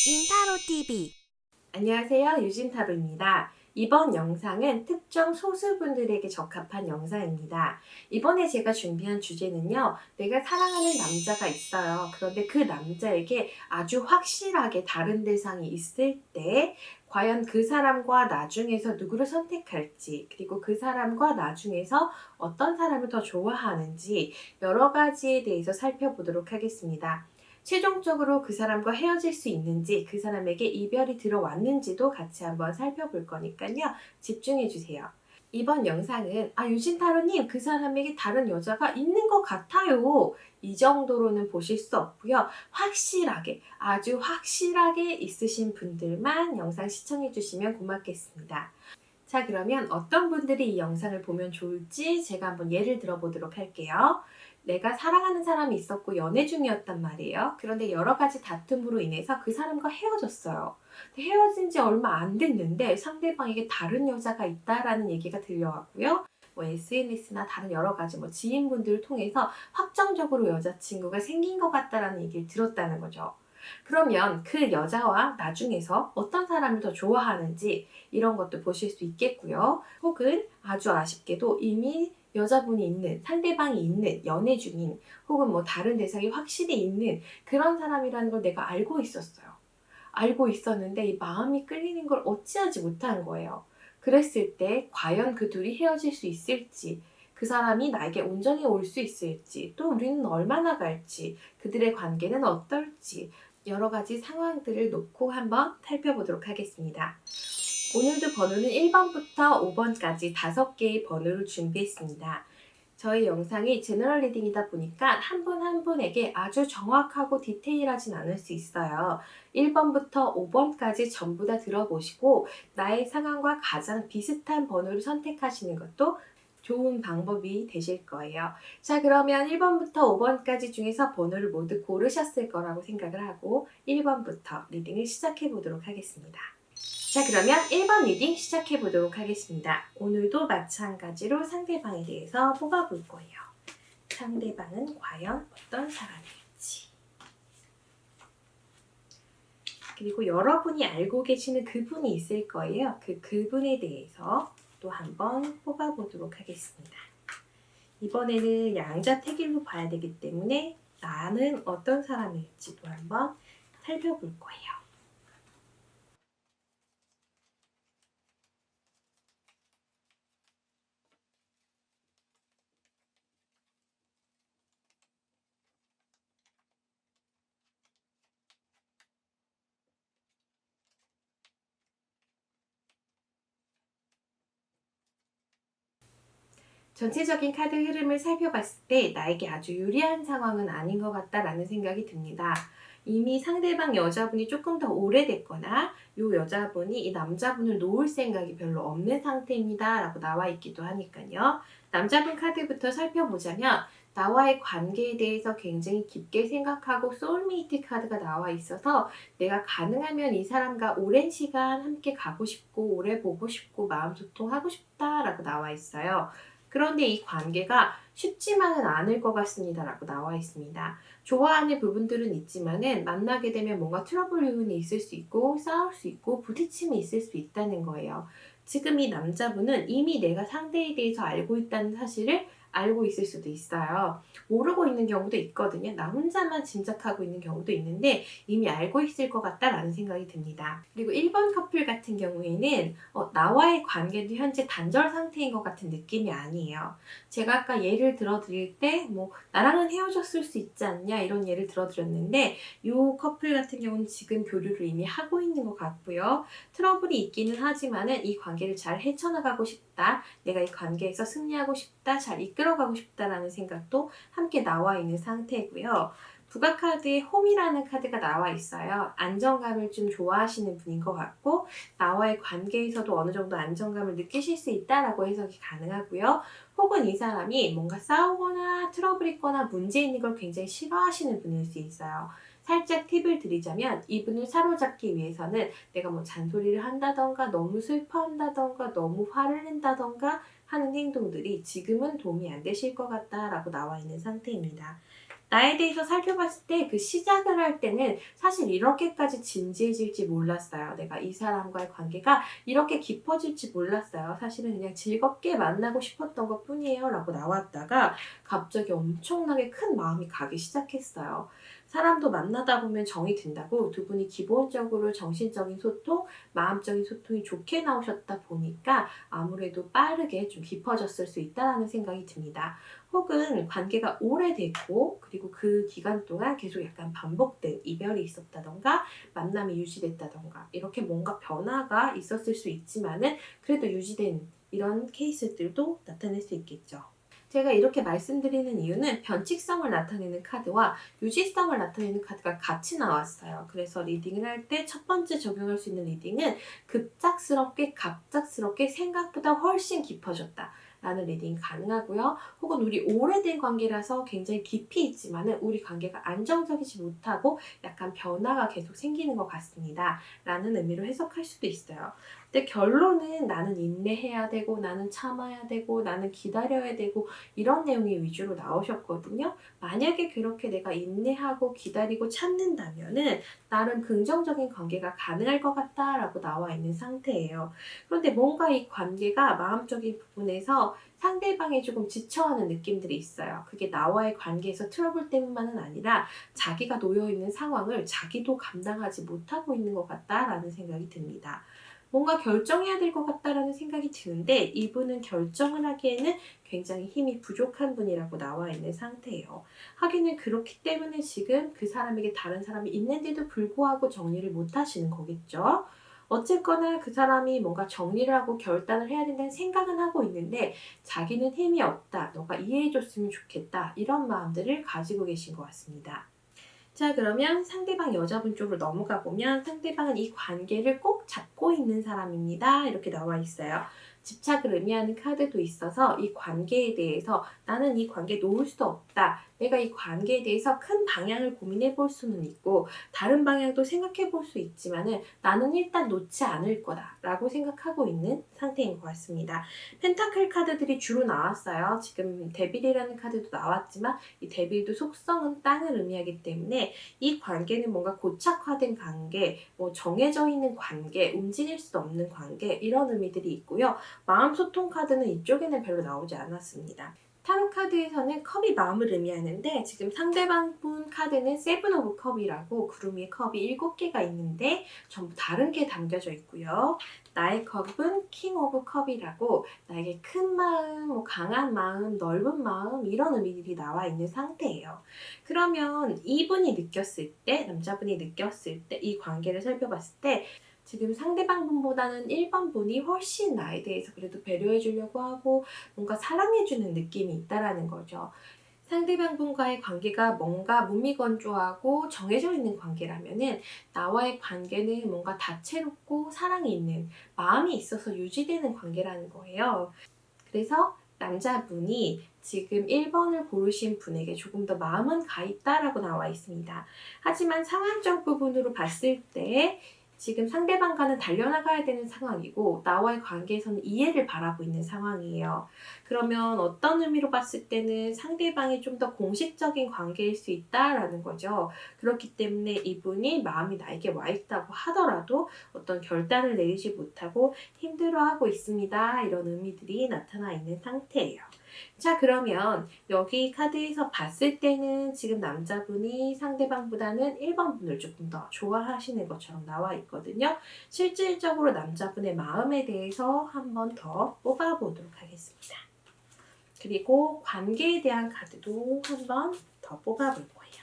인타로 TV. 안녕하세요. 유진타로입니다. 이번 영상은 특정 소수분들에게 적합한 영상입니다. 이번에 제가 준비한 주제는요. 내가 사랑하는 남자가 있어요. 그런데 그 남자에게 아주 확실하게 다른 대상이 있을 때 과연 그 사람과 나중에서 누구를 선택할지, 그리고 그 사람과 나중에서 어떤 사람을 더 좋아하는지 여러 가지에 대해서 살펴보도록 하겠습니다. 최종적으로 그 사람과 헤어질 수 있는지, 그 사람에게 이별이 들어왔는지도 같이 한번 살펴볼 거니까요. 집중해 주세요. 이번 영상은 유진타로님 그 사람에게 다른 여자가 있는 것 같아요. 이 정도로는 보실 수 없고요. 확실하게, 아주 확실하게 있으신 분들만 영상 시청해 주시면 고맙겠습니다. 자, 그러면 어떤 분들이 이 영상을 보면 좋을지 제가 한번 예를 들어 보도록 할게요. 내가 사랑하는 사람이 있었고 연애 중이었단 말이에요. 그런데 여러 가지 다툼으로 인해서 그 사람과 헤어졌어요. 헤어진 지 얼마 안 됐는데 상대방에게 다른 여자가 있다라는 얘기가 들려왔고요. SNS나 다른 여러 가지 지인분들을 통해서 확정적으로 여자친구가 생긴 것 같다라는 얘기를 들었다는 거죠. 그러면 그 여자와 나중에서 어떤 사람을 더 좋아하는지 이런 것도 보실 수 있겠고요. 혹은 아주 아쉽게도 이미 여자분이 있는, 상대방이 있는, 연애 중인, 혹은 다른 대상이 확실히 있는 그런 사람이라는 걸 내가 알고 있었어요. 알고 있었는데 이 마음이 끌리는 걸 어찌하지 못한 거예요. 그랬을 때 과연 그 둘이 헤어질 수 있을지, 그 사람이 나에게 온전히 올 수 있을지, 또 우리는 얼마나 갈지, 그들의 관계는 어떨지 여러 가지 상황들을 놓고 한번 살펴보도록 하겠습니다. 오늘도 번호는 1번부터 5번까지 5개의 번호를 준비했습니다. 저희 영상이 제너럴 리딩이다 보니까 한 분 한 분에게 아주 정확하고 디테일하진 않을 수 있어요. 1번부터 5번까지 전부 다 들어보시고 나의 상황과 가장 비슷한 번호를 선택하시는 것도 좋은 방법이 되실 거예요. 자, 그러면 1번부터 5번까지 중에서 번호를 모두 고르셨을 거라고 생각을 하고 1번부터 리딩을 시작해 보도록 하겠습니다. 자, 그러면 1번 리딩 시작해 보도록 하겠습니다. 오늘도 마찬가지로 상대방에 대해서 뽑아볼 거예요. 상대방은 과연 어떤 사람일지. 그리고 여러분이 알고 계시는 그분이 있을 거예요. 그분에 대해서 또 한번 뽑아보도록 하겠습니다. 이번에는 양자택일로 봐야 되기 때문에 나는 어떤 사람일지도 한번 살펴볼 거예요. 전체적인 카드 흐름을 살펴봤을 때 나에게 아주 유리한 상황은 아닌 것 같다라는 생각이 듭니다. 이미 상대방 여자분이 조금 더 오래됐거나 이 여자분이 이 남자분을 놓을 생각이 별로 없는 상태입니다 라고 나와 있기도 하니까요. 남자분 카드부터 살펴보자면 나와의 관계에 대해서 굉장히 깊게 생각하고 소울메이트 카드가 나와 있어서 내가 가능하면 이 사람과 오랜 시간 함께 가고 싶고 오래 보고 싶고 마음 소통하고 싶다라고 나와 있어요. 그런데 이 관계가 쉽지만은 않을 것 같습니다 라고 나와 있습니다. 좋아하는 부분들은 있지만은 만나게 되면 뭔가 트러블 요인이 있을 수 있고 싸울 수 있고 부딪힘이 있을 수 있다는 거예요. 지금 이 남자분은 이미 내가 상대에 대해서 알고 있다는 사실을 알고 있을 수도 있어요. 모르고 있는 경우도 있거든요. 나 혼자만 짐작하고 있는 경우도 있는데 이미 알고 있을 것 같다라는 생각이 듭니다. 그리고 1번 커플 같은 경우에는 나와의 관계도 현재 단절 상태인 것 같은 느낌이 아니에요. 제가 아까 예를 들어드릴 때 나랑은 헤어졌을 수 있지 않냐 이런 예를 들어드렸는데 이 커플 같은 경우는 지금 교류를 이미 하고 있는 것 같고요. 트러블이 있기는 하지만은 이 관계를 잘 헤쳐나가고 싶다. 내가 이 관계에서 승리하고 싶다. 잘 이끌어가고 싶다라는 생각도 함께 나와 있는 상태고요. 부가카드에 홈이라는 카드가 나와 있어요. 안정감을 좀 좋아하시는 분인 것 같고 나와의 관계에서도 어느 정도 안정감을 느끼실 수 있다라고 해석이 가능하고요. 혹은 이 사람이 뭔가 싸우거나 트러블 있거나 문제 있는 걸 굉장히 싫어하시는 분일 수 있어요. 살짝 팁을 드리자면 이분을 사로잡기 위해서는 내가 잔소리를 한다던가 너무 슬퍼한다던가 너무 화를 낸다던가 하는 행동들이 지금은 도움이 안 되실 것 같다라고 나와 있는 상태입니다. 나에 대해서 살펴봤을 때 그 시작을 할 때는 사실 이렇게까지 진지해질지 몰랐어요. 내가 이 사람과의 관계가 이렇게 깊어질지 몰랐어요. 사실은 그냥 즐겁게 만나고 싶었던 것 뿐이에요. 라고 나왔다가 갑자기 엄청나게 큰 마음이 가기 시작했어요. 사람도 만나다 보면 정이 든다고 두 분이 기본적으로 정신적인 소통, 마음적인 소통이 좋게 나오셨다 보니까 아무래도 빠르게 좀 깊어졌을 수 있다는 생각이 듭니다. 혹은 관계가 오래됐고 그리고 그 기간 동안 계속 약간 반복된 이별이 있었다던가 만남이 유지됐다던가 이렇게 뭔가 변화가 있었을 수 있지만은 그래도 유지된 이런 케이스들도 나타낼 수 있겠죠. 제가 이렇게 말씀드리는 이유는 변칙성을 나타내는 카드와 유지성을 나타내는 카드가 같이 나왔어요. 그래서 리딩을 할 때 첫 번째 적용할 수 있는 리딩은 급작스럽게 갑작스럽게 생각보다 훨씬 깊어졌다 라는 리딩이 가능하고요. 혹은 우리 오래된 관계라서 굉장히 깊이 있지만은 우리 관계가 안정적이지 못하고 약간 변화가 계속 생기는 것 같습니다 라는 의미로 해석할 수도 있어요. 근데 결론은 나는 인내해야 되고 나는 참아야 되고 나는 기다려야 되고 이런 내용이 위주로 나오셨거든요. 만약에 그렇게 내가 인내하고 기다리고 참는다면은 나름 긍정적인 관계가 가능할 것 같다라고 나와 있는 상태예요. 그런데 뭔가 이 관계가 마음적인 부분에서 상대방이 조금 지쳐하는 느낌들이 있어요. 그게 나와의 관계에서 트러블 때문만은 아니라 자기가 놓여있는 상황을 자기도 감당하지 못하고 있는 것 같다라는 생각이 듭니다. 뭔가 결정해야 될 것 같다라는 생각이 드는데 이분은 결정을 하기에는 굉장히 힘이 부족한 분이라고 나와 있는 상태예요. 하기는 그렇기 때문에 지금 그 사람에게 다른 사람이 있는데도 불구하고 정리를 못 하시는 거겠죠. 어쨌거나 그 사람이 뭔가 정리를 하고 결단을 해야 된다는 생각은 하고 있는데 자기는 힘이 없다. 너가 이해해줬으면 좋겠다. 이런 마음들을 가지고 계신 것 같습니다. 자, 그러면 상대방 여자분 쪽으로 넘어가 보면 상대방은 이 관계를 꼭 잡고 있는 사람입니다. 이렇게 나와 있어요. 집착을 의미하는 카드도 있어서 이 관계에 대해서 나는 이 관계에 놓을 수 없다. 내가 이 관계에 대해서 큰 방향을 고민해 볼 수는 있고 다른 방향도 생각해 볼 수 있지만은 나는 일단 놓지 않을 거다 라고 생각하고 있는 상태인 것 같습니다. 펜타클 카드들이 주로 나왔어요. 지금 데빌이라는 카드도 나왔지만 이 데빌도 속성은 땅을 의미하기 때문에 이 관계는 뭔가 고착화된 관계, 뭐 정해져 있는 관계, 움직일 수 없는 관계 이런 의미들이 있고요. 마음 소통 카드는 이쪽에는 별로 나오지 않았습니다. 타로 카드에서는 컵이 마음을 의미하는데 지금 상대방 분 카드는 세븐 오브 컵이라고 구름 위에 컵이 7개가 있는데 전부 다른 게 담겨져 있고요. 나의 컵은 킹 오브 컵이라고 나에게 큰 마음, 뭐 강한 마음, 넓은 마음 이런 의미들이 나와 있는 상태예요. 그러면 이분이 느꼈을 때, 남자분이 느꼈을 때 이 관계를 살펴봤을 때 지금 상대방 분보다는 1번 분이 훨씬 나에 대해서 그래도 배려해 주려고 하고 뭔가 사랑해 주는 느낌이 있다라는 거죠. 상대방 분과의 관계가 뭔가 무미건조하고 정해져 있는 관계라면은 나와의 관계는 뭔가 다채롭고 사랑이 있는 마음이 있어서 유지되는 관계라는 거예요. 그래서 남자분이 지금 1번을 고르신 분에게 조금 더 마음은 가 있다라고 나와 있습니다. 하지만 상황적 부분으로 봤을 때 지금 상대방과는 달려나가야 되는 상황이고 나와의 관계에서는 이해를 바라고 있는 상황이에요. 그러면 어떤 의미로 봤을 때는 상대방이 좀 더 공식적인 관계일 수 있다라는 거죠. 그렇기 때문에 이분이 마음이 나에게 와 있다고 하더라도 어떤 결단을 내리지 못하고 힘들어하고 있습니다. 이런 의미들이 나타나 있는 상태예요. 자, 그러면 여기 카드에서 봤을 때는 지금 남자분이 상대방보다는 1번 분을 조금 더 좋아하시는 것처럼 나와 있거든요. 실질적으로 남자분의 마음에 대해서 한 번 더 뽑아보도록 하겠습니다. 그리고 관계에 대한 카드도 한 번 더 뽑아볼 거예요.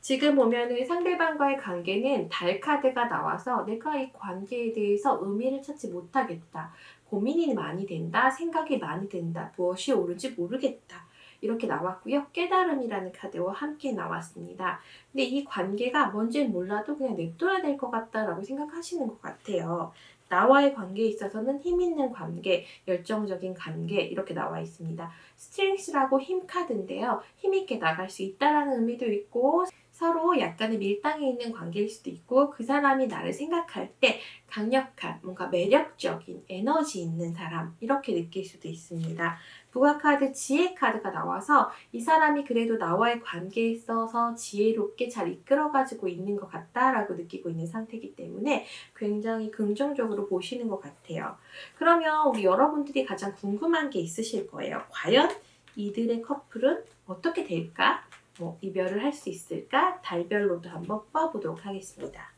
지금 보면은 상대방과의 관계는 달 카드가 나와서 내가 이 관계에 대해서 의미를 찾지 못하겠다. 고민이 많이 된다. 생각이 많이 된다. 무엇이 옳은지 모르겠다. 이렇게 나왔고요. 깨달음이라는 카드와 함께 나왔습니다. 근데 이 관계가 뭔지는 몰라도 그냥 냅둬야 될 것 같다라고 생각하시는 것 같아요. 나와의 관계에 있어서는 힘 있는 관계, 열정적인 관계 이렇게 나와 있습니다. 스트렝스라고 힘 카드인데요. 힘있게 나갈 수 있다라는 의미도 있고 서로 약간의 밀당에 있는 관계일 수도 있고 그 사람이 나를 생각할 때 강력한 뭔가 매력적인 에너지 있는 사람 이렇게 느낄 수도 있습니다. 부가카드 지혜 카드가 나와서 이 사람이 그래도 나와의 관계에 있어서 지혜롭게 잘 이끌어가지고 있는 것 같다라고 느끼고 있는 상태이기 때문에 굉장히 긍정적으로 보시는 것 같아요. 그러면 우리 여러분들이 가장 궁금한 게 있으실 거예요. 과연 이들의 커플은 어떻게 될까? 이별을 할 수 있을까? 달별로도 한번 뽑아보도록 하겠습니다.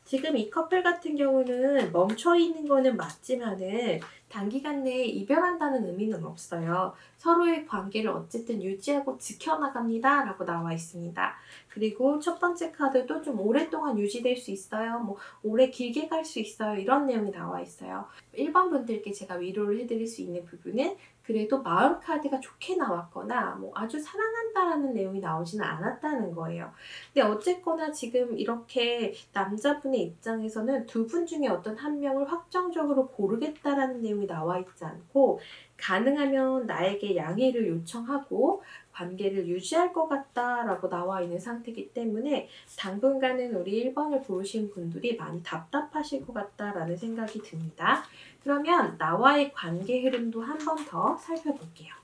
지금 이 커플 같은 경우는 멈춰 있는 거는 맞지만은 단기간 내에 이별한다는 의미는 없어요. 서로의 관계를 어쨌든 유지하고 지켜나갑니다. 라고 나와 있습니다. 그리고 첫 번째 카드도 좀 오랫동안 유지될 수 있어요. 오래 길게 갈 수 있어요. 이런 내용이 나와 있어요. 1번 분들께 제가 위로를 해드릴 수 있는 부분은 그래도 마음 카드가 좋게 나왔거나 아주 사랑한다라는 내용이 나오지는 않았다는 거예요. 근데 어쨌거나 지금 이렇게 남자분의 입장에서는 두 분 중에 어떤 한 명을 확정적으로 고르겠다라는 내용이 나와 있지 않고 가능하면 나에게 양해를 요청하고 관계를 유지할 것 같다라고 나와 있는 상태이기 때문에 당분간은 우리 1번을 고르신 분들이 많이 답답하실 것 같다라는 생각이 듭니다. 그러면 나와의 관계 흐름도 한 번 더 살펴볼게요.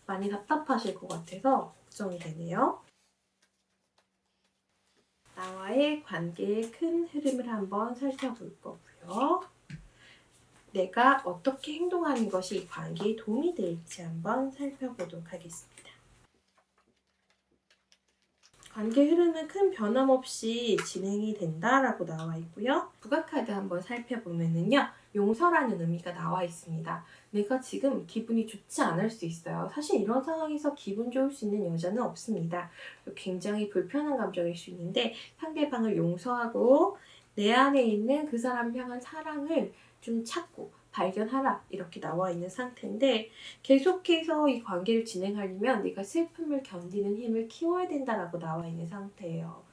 많이 답답하실 것 같아서 걱정이 되네요. 나와의 관계의 큰 흐름을 한번 살펴볼 거고요. 내가 어떻게 행동하는 것이 이 관계에 도움이 될지 한번 살펴보도록 하겠습니다. 관계 흐름은 큰 변함 없이 진행이 된다라고 나와 있고요. 부가카드 한번 살펴보면은요. 용서라는 의미가 나와 있습니다. 내가 지금 기분이 좋지 않을 수 있어요. 사실 이런 상황에서 기분 좋을 수 있는 여자는 없습니다. 굉장히 불편한 감정일 수 있는데 상대방을 용서하고 내 안에 있는 그 사람 향한 사랑을 좀 찾고 발견하라 이렇게 나와 있는 상태인데 계속해서 이 관계를 진행하려면 네가 슬픔을 견디는 힘을 키워야 된다라고 나와 있는 상태예요.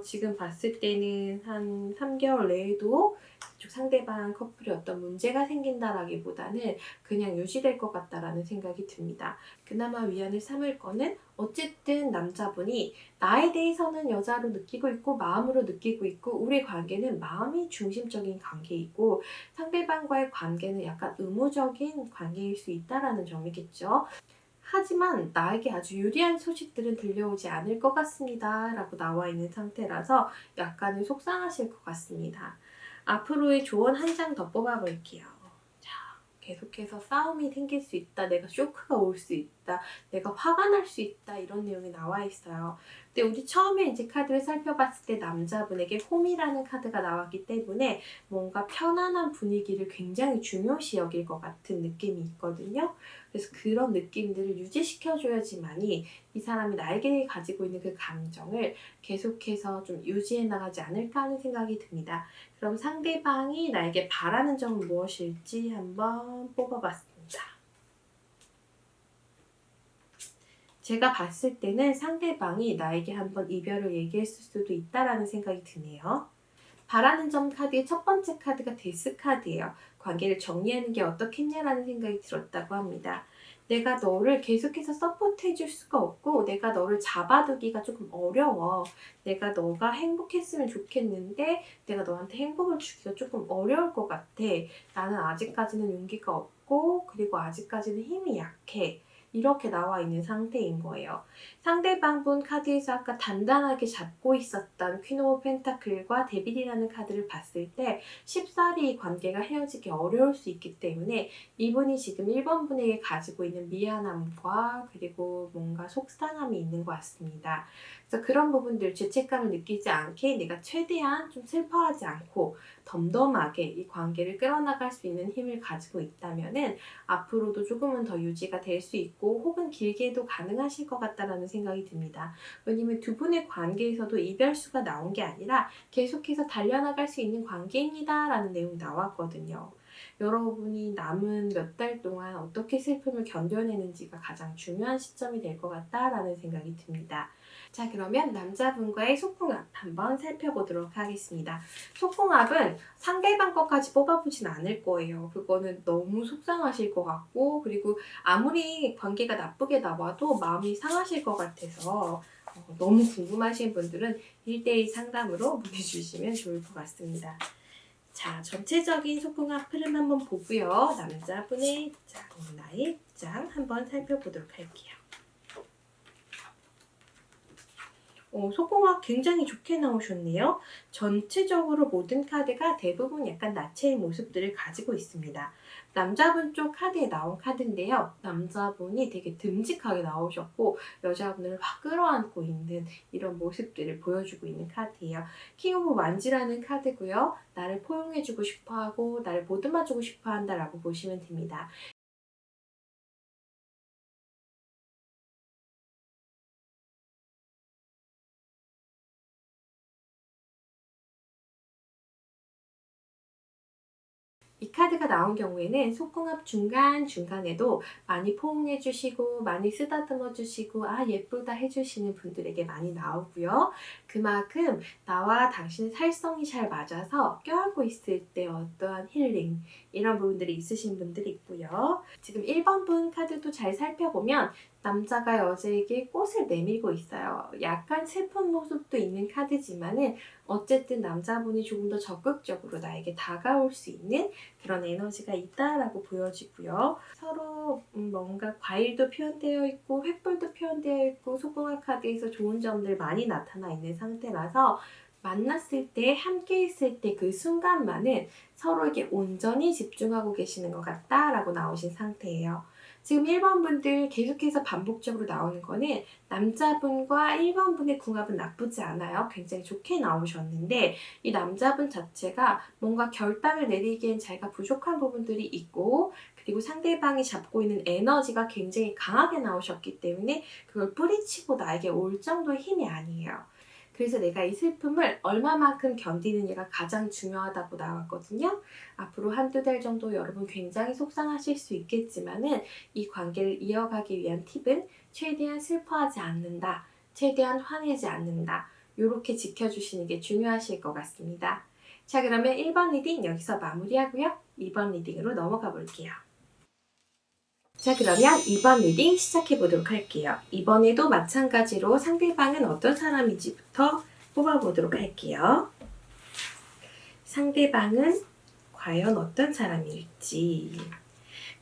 지금 봤을 때는 한 3개월 내에도 그쪽 상대방 커플이 어떤 문제가 생긴다라기보다는 그냥 유지될 것 같다라는 생각이 듭니다. 그나마 위안을 삼을 거는 어쨌든 남자분이 나에 대해서는 여자로 느끼고 있고 마음으로 느끼고 있고 우리 관계는 마음이 중심적인 관계이고 상대방과의 관계는 약간 의무적인 관계일 수 있다라는 점이겠죠. 하지만 나에게 아주 유리한 소식들은 들려오지 않을 것 같습니다. 라고 나와 있는 상태라서 약간은 속상하실 것 같습니다. 앞으로의 조언 한 장 더 뽑아볼게요. 자, 계속해서 싸움이 생길 수 있다. 내가 쇼크가 올 수 있다. 내가 화가 날 수 있다. 이런 내용이 나와 있어요. 근데 우리 처음에 이제 카드를 살펴봤을 때 남자분에게 홈이라는 카드가 나왔기 때문에 뭔가 편안한 분위기를 굉장히 중요시 여길 것 같은 느낌이 있거든요. 그래서 그런 느낌들을 유지시켜줘야지만이 이 사람이 나에게 가지고 있는 그 감정을 계속해서 좀 유지해 나가지 않을까 하는 생각이 듭니다. 그럼 상대방이 나에게 바라는 점은 무엇일지 한번 뽑아봤습니다. 제가 봤을 때는 상대방이 나에게 한번 이별을 얘기했을 수도 있다라는 생각이 드네요. 바라는 점 카드의 첫 번째 카드가 데스 카드예요. 관계를 정리하는 게 어떻겠냐라는 생각이 들었다고 합니다. 내가 너를 계속해서 서포트 해줄 수가 없고 내가 너를 잡아두기가 조금 어려워. 내가 너가 행복했으면 좋겠는데 내가 너한테 행복을 주기가 조금 어려울 것 같아. 나는 아직까지는 용기가 없고 그리고 아직까지는 힘이 약해. 이렇게 나와 있는 상태인 거예요. 상대방분 카드에서 아까 단단하게 잡고 있었던 퀸 오브 펜타클과 데빌이라는 카드를 봤을 때 쉽사리 관계가 헤어지기 어려울 수 있기 때문에 이분이 지금 1번 분에게 가지고 있는 미안함과 그리고 뭔가 속상함이 있는 것 같습니다. 그래서 그런 부분들 죄책감을 느끼지 않게 내가 최대한 좀 슬퍼하지 않고 덤덤하게 이 관계를 끌어나갈 수 있는 힘을 가지고 있다면은 앞으로도 조금은 더 유지가 될 수 있고 혹은 길게도 가능하실 것 같다라는 생각이 듭니다. 왜냐면 두 분의 관계에서도 이별수가 나온 게 아니라 계속해서 달려나갈 수 있는 관계입니다 라는 내용이 나왔거든요. 여러분이 남은 몇 달 동안 어떻게 슬픔을 견뎌내는지가 가장 중요한 시점이 될 것 같다라는 생각이 듭니다. 자, 그러면 남자분과의 속궁합 한번 살펴보도록 하겠습니다. 속궁합은 상대방 것까지 뽑아보진 않을 거예요. 그거는 너무 속상하실 것 같고, 그리고 아무리 관계가 나쁘게 나와도 마음이 상하실 것 같아서 너무 궁금하신 분들은 1대1 상담으로 문의 주시면 좋을 것 같습니다. 자, 전체적인 속궁합 흐름 한번 보고요. 남자분의 입장, 나의 입장 한번 살펴보도록 할게요. 속궁합 굉장히 좋게 나오셨네요. 전체적으로 모든 카드가 대부분 약간 나체의 모습들을 가지고 있습니다. 남자분 쪽 카드에 나온 카드인데요. 남자분이 되게 듬직하게 나오셨고 여자분을 확 끌어안고 있는 이런 모습들을 보여주고 있는 카드예요. 킹 오브 완지라는 카드고요. 나를 포용해주고 싶어하고 나를 보듬어주고 싶어한다라고 보시면 됩니다. 이 카드가 나온 경우에는 속궁합 중간중간에도 많이 포옹해 주시고 많이 쓰다듬어 주시고 아 예쁘다 해주시는 분들에게 많이 나오고요. 그만큼 나와 당신의 살성이 잘 맞아서 껴안고 있을 때 어떠한 힐링 이런 부분들이 있으신 분들이 있고요. 지금 1번 분 카드도 잘 살펴보면 남자가 여자에게 꽃을 내밀고 있어요. 약간 슬픈 모습도 있는 카드지만은 어쨌든 남자분이 조금 더 적극적으로 나에게 다가올 수 있는 그런 에너지가 있다라고 보여지고요. 서로 뭔가 과일도 표현되어 있고 횃불도 표현되어 있고 속궁합 카드에서 좋은 점들 많이 나타나 있는 상태라서 만났을 때 함께 있을 때 그 순간만은 서로에게 온전히 집중하고 계시는 것 같다라고 나오신 상태예요. 지금 1번 분들 계속해서 반복적으로 나오는 거는 남자분과 1번 분의 궁합은 나쁘지 않아요. 굉장히 좋게 나오셨는데 이 남자분 자체가 뭔가 결단을 내리기엔 자기가 부족한 부분들이 있고 그리고 상대방이 잡고 있는 에너지가 굉장히 강하게 나오셨기 때문에 그걸 뿌리치고 나에게 올 정도의 힘이 아니에요. 그래서 내가 이 슬픔을 얼마만큼 견디느냐가 가장 중요하다고 나왔거든요. 앞으로 한두 달 정도 여러분 굉장히 속상하실 수 있겠지만은 이 관계를 이어가기 위한 팁은 최대한 슬퍼하지 않는다. 최대한 화내지 않는다. 요렇게 지켜주시는 게 중요하실 것 같습니다. 자, 그러면 1번 리딩 여기서 마무리하고요. 2번 리딩으로 넘어가 볼게요. 자, 그러면 2번 리딩 시작해 보도록 할게요. 이번에도 마찬가지로 상대방은 어떤 사람인지부터 뽑아보도록 할게요. 상대방은 과연 어떤 사람일지,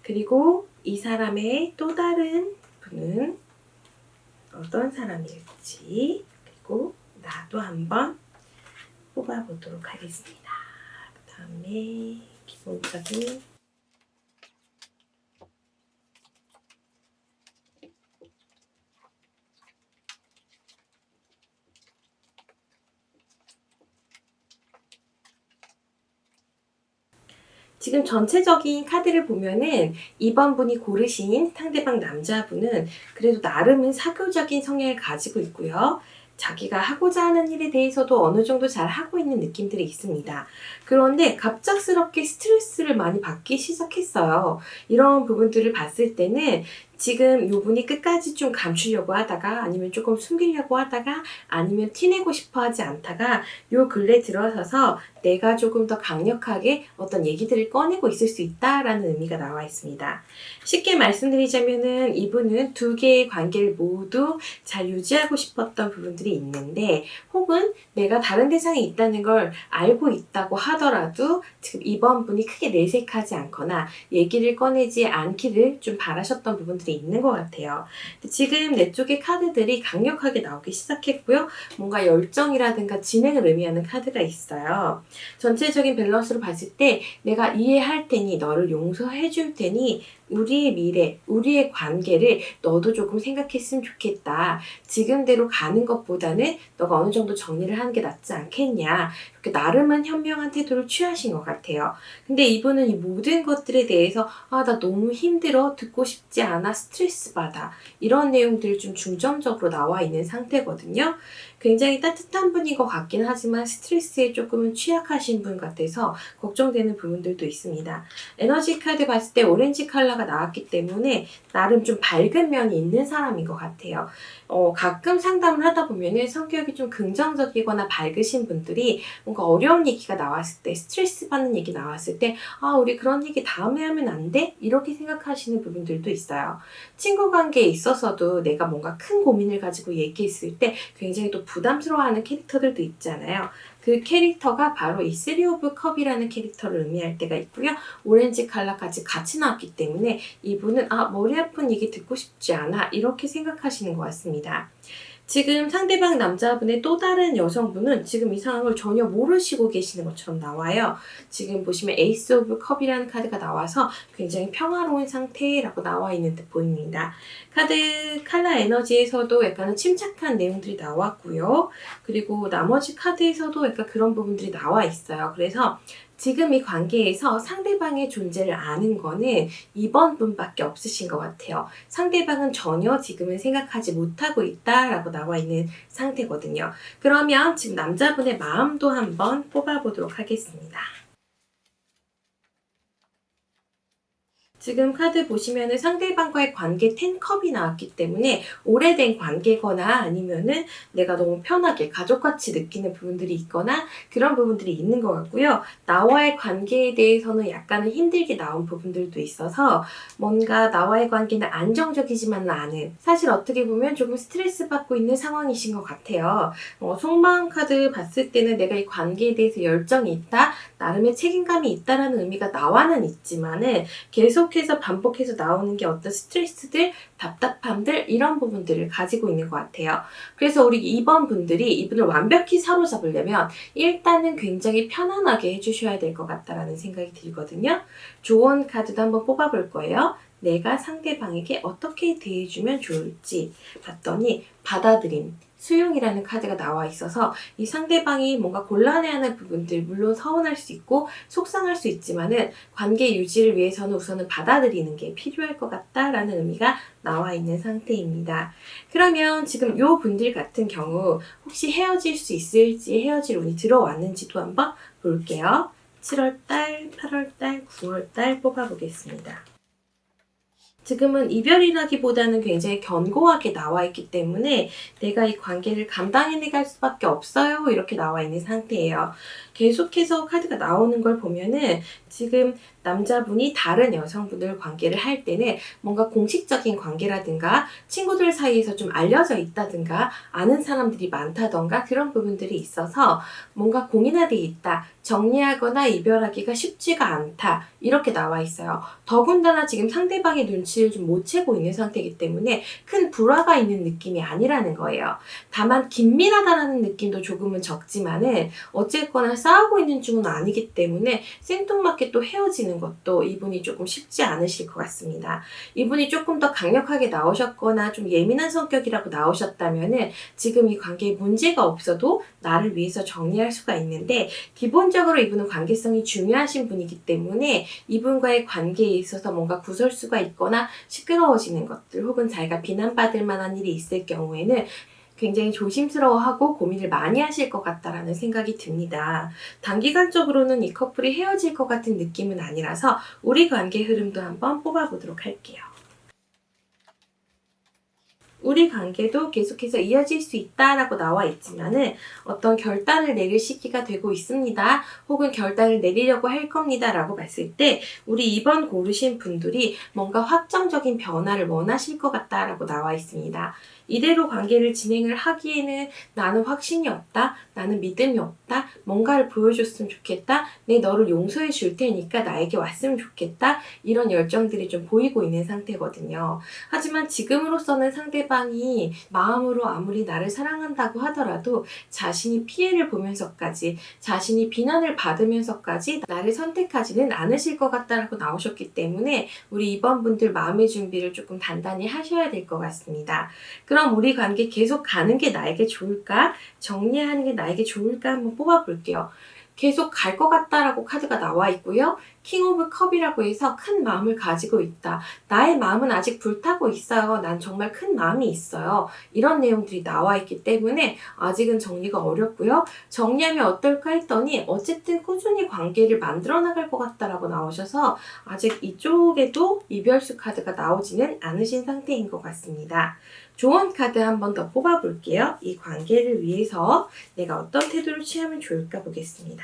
그리고 이 사람의 또 다른 분은 어떤 사람일지, 그리고 나도 한번 뽑아보도록 하겠습니다. 그 다음에 기본적인 지금 전체적인 카드를 보면은 2번 분이 고르신 상대방 남자분은 그래도 나름은 사교적인 성향을 가지고 있고요. 자기가 하고자 하는 일에 대해서도 어느 정도 잘 하고 있는 느낌들이 있습니다. 그런데 갑작스럽게 스트레스를 많이 받기 시작했어요. 이런 부분들을 봤을 때는 지금 요 분이 끝까지 좀 감추려고 하다가 아니면 조금 숨기려고 하다가 아니면 티내고 싶어 하지 않다가 요 근래 들어서서 내가 조금 더 강력하게 어떤 얘기들을 꺼내고 있을 수 있다라는 의미가 나와 있습니다. 쉽게 말씀드리자면은 이분은 두 개의 관계를 모두 잘 유지하고 싶었던 부분들이 있는데 혹은 내가 다른 대상이 있다는 걸 알고 있다고 하더라도 지금 이번 분이 크게 내색하지 않거나 얘기를 꺼내지 않기를 좀 바라셨던 부분들이 있는 것 같아요. 지금 내 쪽의 카드들이 강력하게 나오기 시작했고요. 뭔가 열정이라든가 진행을 의미하는 카드가 있어요. 전체적인 밸런스로 봤을 때 내가 이해할 테니 너를 용서해 줄 테니 우리의 미래, 우리의 관계를 너도 조금 생각했으면 좋겠다. 지금대로 가는 것보다는 너가 어느 정도 정리를 하는 게 낫지 않겠냐. 이렇게 나름은 현명한 태도를 취하신 것 같아요. 근데 이분은 이 모든 것들에 대해서 아, 나 너무 힘들어. 듣고 싶지 않아. 스트레스 받아. 이런 내용들이 좀 중점적으로 나와 있는 상태거든요. 굉장히 따뜻한 분인 것 같긴 하지만 스트레스에 조금은 취약하신 분 같아서 걱정되는 부분들도 있습니다. 에너지 카드 봤을 때 오렌지 컬러가 나왔기 때문에 나름 좀 밝은 면이 있는 사람인 것 같아요. 가끔 상담을 하다 보면은 성격이 좀 긍정적이거나 밝으신 분들이 뭔가 어려운 얘기가 나왔을 때, 스트레스 받는 얘기 나왔을 때, 아, 우리 그런 얘기 다음에 하면 안 돼? 이렇게 생각하시는 부분들도 있어요. 친구 관계에 있어서도 내가 뭔가 큰 고민을 가지고 얘기했을 때 굉장히 또 부담스러워하는 캐릭터들도 있잖아요. 그 캐릭터가 바로 이 쓰리 오브 컵이라는 캐릭터를 의미할 때가 있고요. 오렌지 컬러까지 같이 나왔기 때문에 이분은 머리 아픈 얘기 듣고 싶지 않아 이렇게 생각하시는 것 같습니다. 지금 상대방 남자분의 또 다른 여성분은 지금 이 상황을 전혀 모르시고 계시는 것처럼 나와요. 지금 보시면 에이스 오브 컵이라는 카드가 나와서 굉장히 평화로운 상태라고 나와 있는 듯 보입니다. 카드 칼라 에너지에서도 약간은 침착한 내용들이 나왔고요. 그리고 나머지 카드에서도 약간 그런 부분들이 나와 있어요. 그래서 지금 이 관계에서 상대방의 존재를 아는 거는 이번 분밖에 없으신 것 같아요. 상대방은 전혀 지금은 생각하지 못하고 있다라고 나와 있는 상태거든요. 그러면 지금 남자분의 마음도 한번 뽑아보도록 하겠습니다. 지금 카드 보시면은 상대방과의 관계 10컵이 나왔기 때문에 오래된 관계거나 아니면은 내가 너무 편하게 가족같이 느끼는 부분들이 있거나 그런 부분들이 있는 것 같고요. 나와의 관계에 대해서는 약간은 힘들게 나온 부분들도 있어서 뭔가 나와의 관계는 안정적이지만은 않은, 사실 어떻게 보면 조금 스트레스 받고 있는 상황이신 것 같아요. 속마음 카드 봤을 때는 내가 이 관계에 대해서 열정이 있다, 나름의 책임감이 있다라는 의미가 나와는 있지만은 계속해서 반복해서 나오는 게 어떤 스트레스들, 답답함들 이런 부분들을 가지고 있는 것 같아요. 그래서 우리 2번 분들이 이분을 완벽히 사로잡으려면 일단은 굉장히 편안하게 해주셔야 될 것 같다라는 생각이 들거든요. 조언 카드도 한번 뽑아볼 거예요. 내가 상대방에게 어떻게 대해주면 좋을지 봤더니 받아들임, 수용이라는 카드가 나와 있어서 이 상대방이 뭔가 곤란해하는 부분들, 물론 서운할 수 있고 속상할 수 있지만은 관계 유지를 위해서는 우선은 받아들이는 게 필요할 것 같다라는 의미가 나와 있는 상태입니다. 그러면 지금 요 분들 같은 경우 혹시 헤어질 수 있을지, 헤어질 운이 들어왔는지도 한번 볼게요. 7월달, 8월달, 9월달 뽑아보겠습니다. 지금은 이별이라기보다는 굉장히 견고하게 나와 있기 때문에 내가 이 관계를 감당해내갈 수밖에 없어요. 이렇게 나와 있는 상태예요. 계속해서 카드가 나오는 걸 보면은 지금 남자분이 다른 여성분들 관계를 할 때는 뭔가 공식적인 관계라든가 친구들 사이에서 좀 알려져 있다든가 아는 사람들이 많다던가 그런 부분들이 있어서 뭔가 공인화되어 있다. 정리하거나 이별하기가 쉽지가 않다. 이렇게 나와 있어요. 더군다나 지금 상대방의 눈치를 좀 못 채고 있는 상태이기 때문에 큰 불화가 있는 느낌이 아니라는 거예요. 다만 긴밀하다라는 느낌도 조금은 적지만은 어쨌거나 싸우고 있는 중은 아니기 때문에 생뚱맞게 또 헤어지는 것도 이분이 조금 쉽지 않으실 것 같습니다. 이분이 조금 더 강력하게 나오셨거나 좀 예민한 성격이라고 나오셨다면은 지금 이 관계에 문제가 없어도 나를 위해서 정리할 수가 있는데 기본적으로 이분은 관계성이 중요하신 분이기 때문에 이분과의 관계에 있어서 뭔가 구설수가 있거나 시끄러워지는 것들 혹은 자기가 비난받을 만한 일이 있을 경우에는 굉장히 조심스러워하고 고민을 많이 하실 것 같다라는 생각이 듭니다. 단기간적으로는 이 커플이 헤어질 것 같은 느낌은 아니라서 우리 관계 흐름도 한번 뽑아보도록 할게요. 우리 관계도 계속해서 이어질 수 있다라고 나와 있지만은 어떤 결단을 내릴 시기가 되고 있습니다. 혹은 결단을 내리려고 할 겁니다라고 봤을 때 우리 2번 고르신 분들이 뭔가 확정적인 변화를 원하실 것 같다라고 나와 있습니다. 이대로 관계를 진행을 하기에는 나는 확신이 없다, 나는 믿음이 없다, 뭔가를 보여줬으면 좋겠다, 내 너를 용서해 줄 테니까 나에게 왔으면 좋겠다, 이런 열정들이 좀 보이고 있는 상태거든요. 하지만 지금으로서는 상대방이 마음으로 아무리 나를 사랑한다고 하더라도 자신이 피해를 보면서까지, 자신이 비난을 받으면서까지 나를 선택하지는 않으실 것 같다라고 나오셨기 때문에 우리 2번 분들 마음의 준비를 조금 단단히 하셔야 될 것 같습니다. 그럼 우리 관계 계속 가는 게 나에게 좋을까? 정리하는 게 나에게 좋을까? 한번 뽑아볼게요. 계속 갈 것 같다라고 카드가 나와 있고요. 킹 오브 컵이라고 해서 큰 마음을 가지고 있다. 나의 마음은 아직 불타고 있어요. 난 정말 큰 마음이 있어요. 이런 내용들이 나와 있기 때문에 아직은 정리가 어렵고요. 정리하면 어떨까 했더니 어쨌든 꾸준히 관계를 만들어 나갈 것 같다라고 나오셔서 아직 이쪽에도 이별수 카드가 나오지는 않으신 상태인 것 같습니다. 조언 카드 한 번 더 뽑아볼게요. 이 관계를 위해서 내가 어떤 태도를 취하면 좋을까 보겠습니다.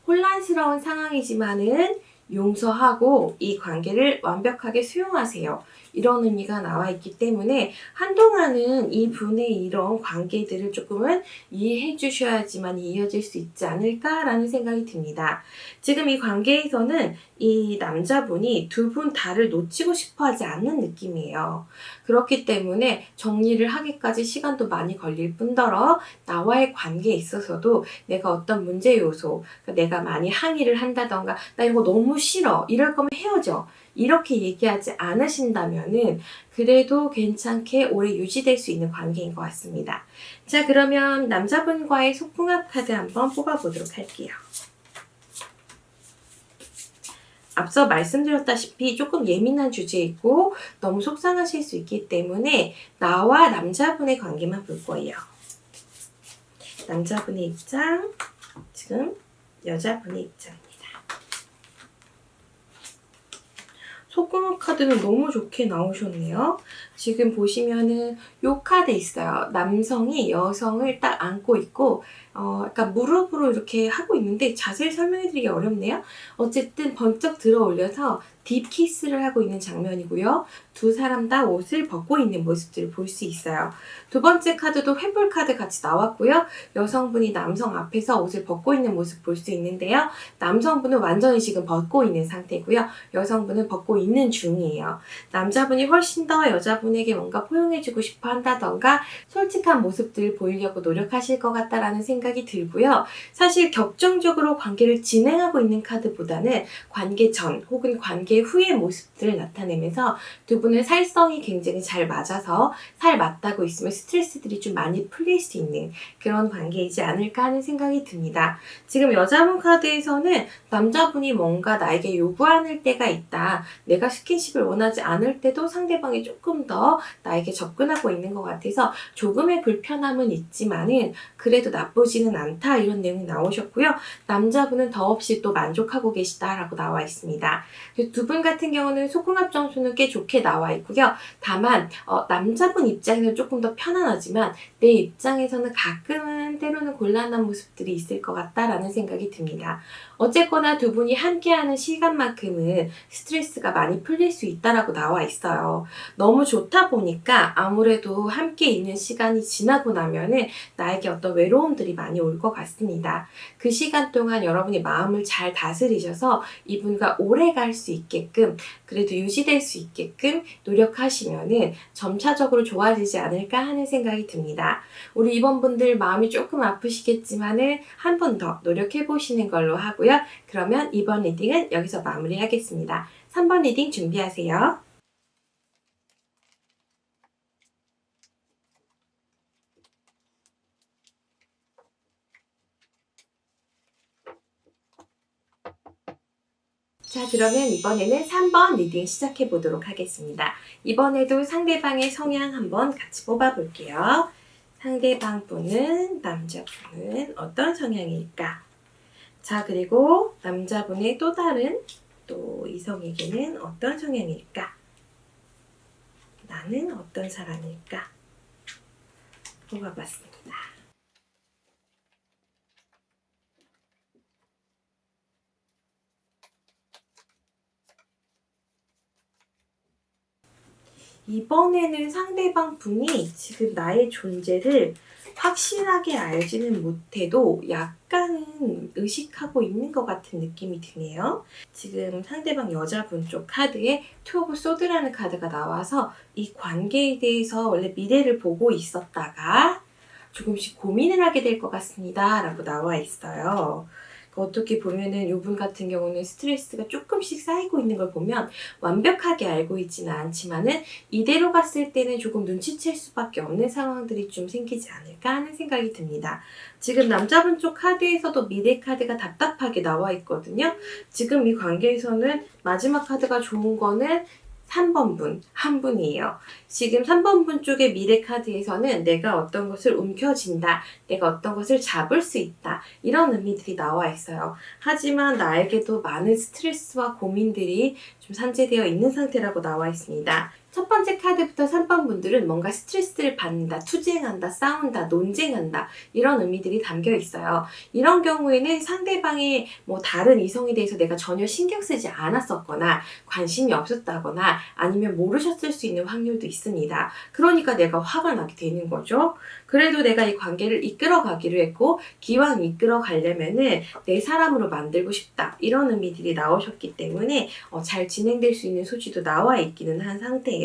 혼란스러운 상황이지만은 용서하고 이 관계를 완벽하게 수용하세요. 이런 의미가 나와 있기 때문에 한동안은 이 분의 이런 관계들을 조금은 이해해 주셔야지만 이어질 수 있지 않을까라는 생각이 듭니다. 지금 이 관계에서는 이 남자분이 두 분 다를 놓치고 싶어 하지 않는 느낌이에요. 그렇기 때문에 정리를 하기까지 시간도 많이 걸릴 뿐더러 나와의 관계에 있어서도 내가 어떤 문제 요소, 그러니까 내가 많이 항의를 한다던가 나 이거 너무 싫어 이럴 거면 헤어져 이렇게 얘기하지 않으신다면은 그래도 괜찮게 오래 유지될 수 있는 관계인 것 같습니다. 자, 그러면 남자분과의 속궁합 카드 한번 뽑아보도록 할게요. 앞서 말씀드렸다시피 조금 예민한 주제이고 너무 속상하실 수 있기 때문에 나와 남자분의 관계만 볼 거예요. 남자분의 입장, 지금 여자분의 입장입니다. 속궁합 카드는 너무 좋게 나오셨네요. 지금 보시면은 요 카드 있어요. 남성이 여성을 딱 안고 있고 약간 무릎으로 이렇게 하고 있는데 자세히 설명해드리기 어렵네요. 어쨌든 번쩍 들어 올려서 딥키스를 하고 있는 장면이고요. 두 사람 다 옷을 벗고 있는 모습들을 볼 수 있어요. 두 번째 카드도 횃불 카드 같이 나왔고요. 여성분이 남성 앞에서 옷을 벗고 있는 모습 볼 수 있는데요. 남성분은 완전히 지금 벗고 있는 상태고요. 여성분은 벗고 있는 중이에요. 남자분이 훨씬 더 여자분에게 뭔가 포용해주고 싶어 한다던가 솔직한 모습들을 보이려고 노력하실 것 같다라는 생각이 들고요. 사실 격정적으로 관계를 진행하고 있는 카드보다는 관계 전 혹은 관계 후의 모습들을 나타내면서 두 분의 살성이 굉장히 잘 맞아서 살 맞다고 있으면 스트레스들이 좀 많이 풀릴 수 있는 그런 관계이지 않을까 하는 생각이 듭니다. 지금 여자분 카드에서는 남자분이 뭔가 나에게 요구하는 때가 있다. 내가 스킨십을 원하지 않을 때도 상대방이 조금 더 나에게 접근하고 있는 것 같아서 조금의 불편함은 있지만은 그래도 나쁘지는 않다 이런 내용이 나오셨고요. 남자분은 더없이 또 만족하고 계시다라고 나와 있습니다. 두 분 같은 경우는 속궁합 점수는 꽤 좋게 나와 있고요. 다만 남자분 입장에서는 조금 더 편안하지만 내 입장에서는 가끔은 때로는 곤란한 모습들이 있을 것 같다라는 생각이 듭니다. 어쨌거나 두 분이 함께하는 시간만큼은 스트레스가 많이 풀릴 수 있다라고 나와 있어요. 너무 좋다 보니까 아무래도 함께 있는 시간이 지나고 나면은 나에게 어떤 외로움들이 많이 올 것 같습니다. 그 시간 동안 여러분이 마음을 잘 다스리셔서 이분과 오래 갈 수 있게끔 그래도 유지될 수 있게끔 노력하시면은 점차적으로 좋아지지 않을까 하는 생각이 듭니다. 우리 이번 분들 마음이 조금 아프시겠지만은 한 번 더 노력해 보시는 걸로 하고요. 그러면 이번 리딩은 여기서 마무리하겠습니다. 3번 리딩 준비하세요. 자, 그러면 이번에는 3번 리딩 시작해 보도록 하겠습니다. 이번에도 상대방의 성향 한번 같이 뽑아볼게요. 상대방 분은, 남자분은 어떤 성향일까? 자, 그리고 남자분의 또 다른 또 이성에게는 어떤 성향일까? 나는 어떤 사람일까? 뽑아봤습니다. 이번에는 상대방 분이 지금 나의 존재를 확실하게 알지는 못해도 약간은 의식하고 있는 것 같은 느낌이 드네요. 지금 상대방 여자분 쪽 카드에 투 오브 소드라는 카드가 나와서 이 관계에 대해서 원래 미래를 보고 있었다가 조금씩 고민을 하게 될 것 같습니다. 라고 나와 있어요. 어떻게 보면은 이분 같은 경우는 스트레스가 조금씩 쌓이고 있는 걸 보면 완벽하게 알고 있지는 않지만은 이대로 갔을 때는 조금 눈치챌 수밖에 없는 상황들이 좀 생기지 않을까 하는 생각이 듭니다. 지금 남자분 쪽 카드에서도 미래 카드가 답답하게 나와 있거든요. 지금 이 관계에서는 마지막 카드가 좋은 거는 3번 분, 한 분이에요. 지금 3번 분 쪽의 미래 카드에서는 내가 어떤 것을 움켜쥔다, 내가 어떤 것을 잡을 수 있다, 이런 의미들이 나와 있어요. 하지만 나에게도 많은 스트레스와 고민들이 좀 산재되어 있는 상태라고 나와 있습니다. 첫 번째 카드부터 3번 분들은 뭔가 스트레스를 받는다, 투쟁한다, 싸운다, 논쟁한다, 이런 의미들이 담겨 있어요. 이런 경우에는 상대방의 다른 이성에 대해서 내가 전혀 신경 쓰지 않았었거나 관심이 없었다거나 아니면 모르셨을 수 있는 확률도 있습니다. 그러니까 내가 화가 나게 되는 거죠. 그래도 내가 이 관계를 이끌어 가기로 했고 기왕 이끌어 가려면은 내 사람으로 만들고 싶다, 이런 의미들이 나오셨기 때문에 잘 진행될 수 있는 소지도 나와 있기는 한 상태예요.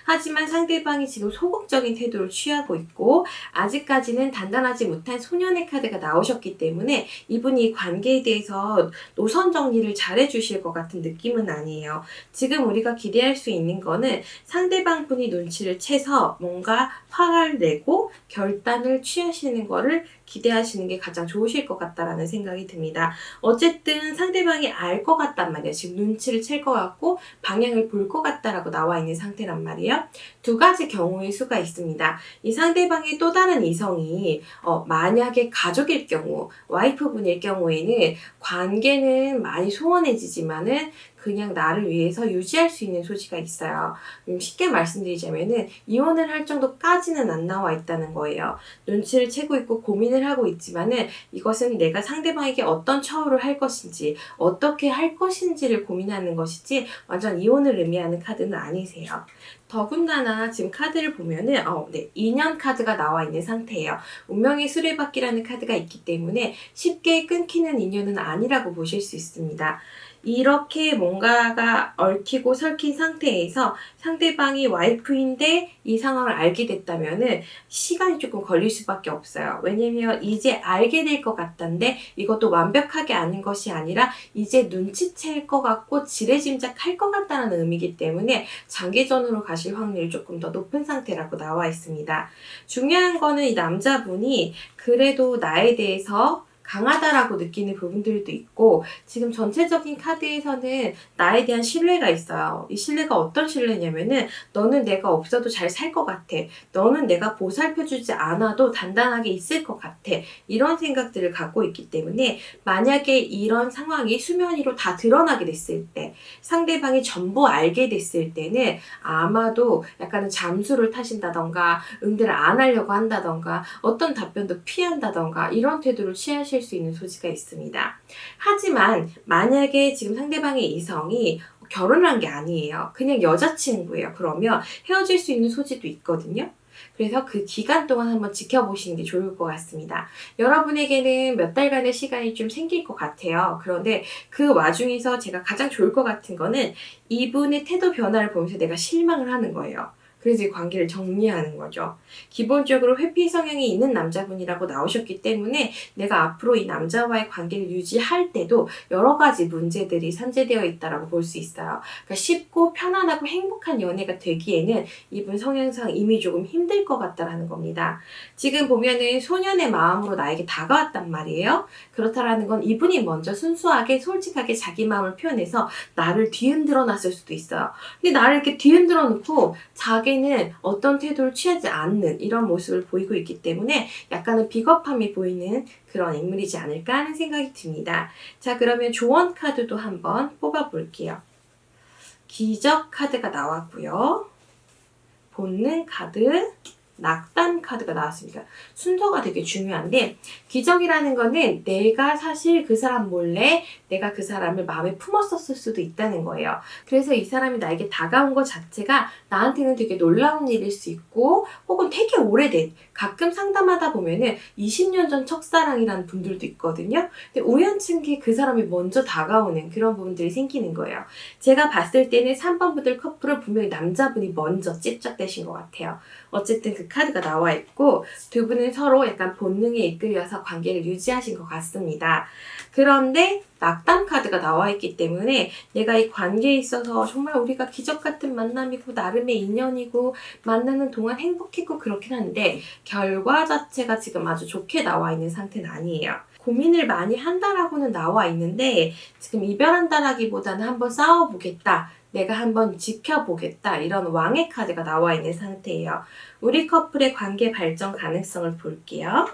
하지만 상대방이 지금 소극적인 태도를 취하고 있고 아직까지는 단단하지 못한 소년의 카드가 나오셨기 때문에 이분이 관계에 대해서 노선 정리를 잘 해주실 것 같은 느낌은 아니에요. 지금 우리가 기대할 수 있는 거는 상대방 분이 눈치를 채서 뭔가 화를 내고 결단을 취하시는 거를 기대하시는 게 가장 좋으실 것 같다라는 생각이 듭니다. 어쨌든 상대방이 알 것 같단 말이에요. 지금 눈치를 챌 것 같고 방향을 볼 것 같다라고 나와 있는 상태란 말이에요. 두 가지 경우의 수가 있습니다. 이 상대방의 또 다른 이성이 만약에 가족일 경우, 와이프분일 경우에는 관계는 많이 소원해지지만은 그냥 나를 위해서 유지할 수 있는 소지가 있어요. 쉽게 말씀드리자면은 이혼을 할 정도까지는 안 나와 있다는 거예요. 눈치를 채고 있고 고민을 하고 있지만은 이것은 내가 상대방에게 어떤 처우를 할 것인지, 어떻게 할 것인지를 고민하는 것이지 완전 이혼을 의미하는 카드는 아니세요. 더군다나 지금 카드를 보면은 인연 카드가 나와 있는 상태예요. 운명의 수레바퀴라는 카드가 있기 때문에 쉽게 끊기는 인연은 아니라고 보실 수 있습니다. 이렇게 뭔가가 얽히고 설킨 상태에서 상대방이 와이프인데 이 상황을 알게 됐다면은 시간이 조금 걸릴 수밖에 없어요. 왜냐면 이제 알게 될 것 같던데 이것도 완벽하게 아는 것이 아니라 이제 눈치챌 것 같고 지레짐작할 것 같다는 의미이기 때문에 장기전으로 가실 확률이 조금 더 높은 상태라고 나와 있습니다. 중요한 거는 이 남자분이 그래도 나에 대해서 강하다라고 느끼는 부분들도 있고 지금 전체적인 카드에서는 나에 대한 신뢰가 있어요. 이 신뢰가 어떤 신뢰냐면은 너는 내가 없어도 잘 살 것 같아. 너는 내가 보살펴주지 않아도 단단하게 있을 것 같아. 이런 생각들을 갖고 있기 때문에 만약에 이런 상황이 수면 위로 다 드러나게 됐을 때 상대방이 전부 알게 됐을 때는 아마도 약간은 잠수를 타신다던가 응대를 안 하려고 한다던가 어떤 답변도 피한다던가 이런 태도를 취하실 수 있는 소지가 있습니다. 하지만 만약에 지금 상대방의 이성이 결혼한 게 아니에요. 그냥 여자친구예요. 그러면 헤어질 수 있는 소지도 있거든요. 그래서 그 기간 동안 한번 지켜보시는 게 좋을 것 같습니다. 여러분에게는 몇 달간의 시간이 좀 생길 것 같아요. 그런데 그 와중에서 제가 가장 좋을 것 같은 거는 이분의 태도 변화를 보면서 내가 실망을 하는 거예요. 그래서 이 관계를 정리하는 거죠. 기본적으로 회피 성향이 있는 남자분이라고 나오셨기 때문에 내가 앞으로 이 남자와의 관계를 유지할 때도 여러 가지 문제들이 산재되어 있다고 볼 수 있어요. 그러니까 쉽고 편안하고 행복한 연애가 되기에는 이분 성향상 이미 조금 힘들 것 같다라는 겁니다. 지금 보면은 소년의 마음으로 나에게 다가왔단 말이에요. 그렇다라는 건 이분이 먼저 순수하게 솔직하게 자기 마음을 표현해서 나를 뒤흔들어 놨을 수도 있어요. 근데 나를 이렇게 뒤흔들어 놓고 자기는 어떤 태도를 취하지 않는 이런 모습을 보이고 있기 때문에 약간은 비겁함이 보이는 그런 인물이지 않을까 하는 생각이 듭니다. 자, 그러면 조언 카드도 한번 뽑아 볼게요. 기적 카드가 나왔고요. 본능 카드, 낙담 카드가 나왔습니다. 순서가 되게 중요한데 기적이라는 거는 내가 사실 그 사람 몰래 내가 그 사람을 마음에 품었었을 수도 있다는 거예요. 그래서 이 사람이 나에게 다가온 것 자체가 나한테는 되게 놀라운 일일 수 있고 혹은 되게 오래된 가끔 상담하다 보면은 20년 전 첫사랑이라는 분들도 있거든요. 근데 우연찮게 그 사람이 먼저 다가오는 그런 부분들이 생기는 거예요. 제가 봤을 때는 3번 분들 커플은 분명히 남자분이 먼저 찝적대신 것 같아요. 어쨌든 그 카드가 나와 있고 있고 두 분은 서로 약간 본능에 이끌려서 관계를 유지하신 것 같습니다. 그런데 낙담 카드가 나와 있기 때문에 내가 이 관계에 있어서 정말 우리가 기적 같은 만남이고 나름의 인연이고 만나는 동안 행복했고 그렇긴 한데 결과 자체가 지금 아주 좋게 나와 있는 상태는 아니에요. 고민을 많이 한다라고는 나와 있는데 지금 이별한다라기보다는 한번 싸워보겠다. 내가 한번 지켜보겠다. 이런 왕의 카드가 나와 있는 상태예요. 우리 커플의 관계 발전 가능성을 볼게요.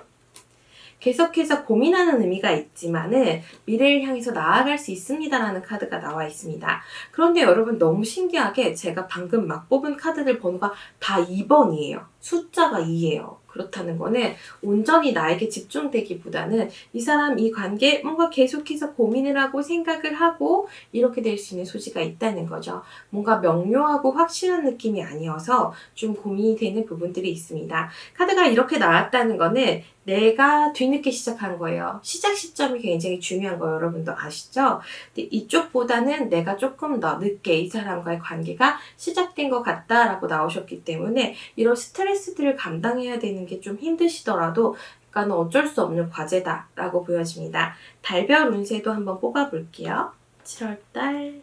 계속해서 고민하는 의미가 있지만은 미래를 향해서 나아갈 수 있습니다라는 카드가 나와 있습니다. 그런데 여러분 너무 신기하게 제가 방금 막 뽑은 카드들 번호가 다 2번이에요. 숫자가 2예요. 그렇다는 거는 온전히 나에게 집중되기보다는 이 사람 이 관계 뭔가 계속해서 고민을 하고 생각을 하고 이렇게 될 수 있는 소지가 있다는 거죠. 뭔가 명료하고 확실한 느낌이 아니어서 좀 고민이 되는 부분들이 있습니다. 카드가 이렇게 나왔다는 거는 내가 뒤늦게 시작한 거예요. 시작 시점이 굉장히 중요한 거 여러분도 아시죠? 근데 이쪽보다는 내가 조금 더 늦게 이 사람과의 관계가 시작된 것 같다라고 나오셨기 때문에 이런 스트레스들을 감당해야 되는 게 좀 힘드시더라도 약간은 어쩔 수 없는 과제다라고 보여집니다. 달별 운세도 한번 뽑아볼게요. 7월달,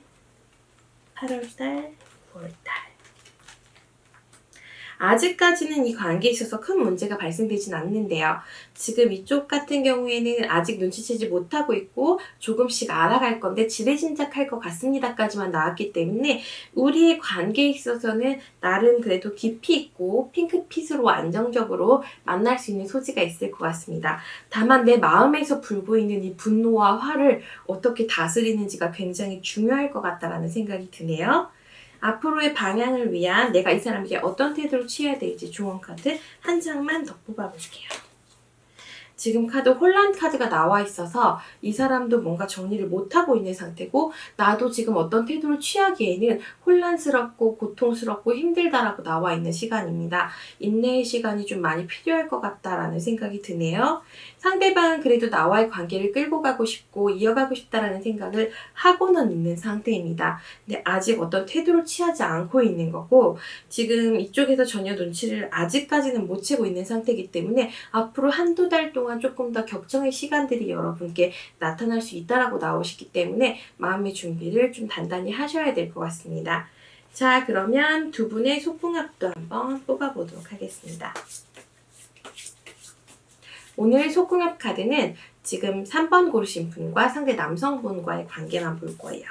8월달, 9월달. 아직까지는 이 관계에 있어서 큰 문제가 발생되진 않는데요. 지금 이쪽 같은 경우에는 아직 눈치채지 못하고 있고 조금씩 알아갈 건데 지레짐작할 것 같습니다까지만 나왔기 때문에 우리의 관계에 있어서는 나름 그래도 깊이 있고 핑크빛으로 안정적으로 만날 수 있는 소지가 있을 것 같습니다. 다만 내 마음에서 불고 있는 이 분노와 화를 어떻게 다스리는지가 굉장히 중요할 것 같다라는 생각이 드네요. 앞으로의 방향을 위한 내가 이 사람에게 어떤 태도를 취해야 될지 조언 카드 한 장만 더 뽑아볼게요. 지금 카드 혼란 카드가 나와 있어서 이 사람도 뭔가 정리를 못하고 있는 상태고 나도 지금 어떤 태도를 취하기에는 혼란스럽고 고통스럽고 힘들다라고 나와 있는 시간입니다. 인내의 시간이 좀 많이 필요할 것 같다라는 생각이 드네요. 상대방은 그래도 나와의 관계를 끌고 가고 싶고 이어가고 싶다라는 생각을 하고는 있는 상태입니다. 근데 아직 어떤 태도를 취하지 않고 있는 거고 지금 이쪽에서 전혀 눈치를 아직까지는 못 채고 있는 상태이기 때문에 앞으로 한두 달 동안 조금 더 격정의 시간들이 여러분께 나타날 수 있다라고 나오시기 때문에 마음의 준비를 좀 단단히 하셔야 될 것 같습니다. 자, 그러면 두 분의 소궁합도 한번 뽑아보도록 하겠습니다. 오늘 소궁합 카드는 지금 3번 고르신 분과 상대 남성분과의 관계만 볼 거예요.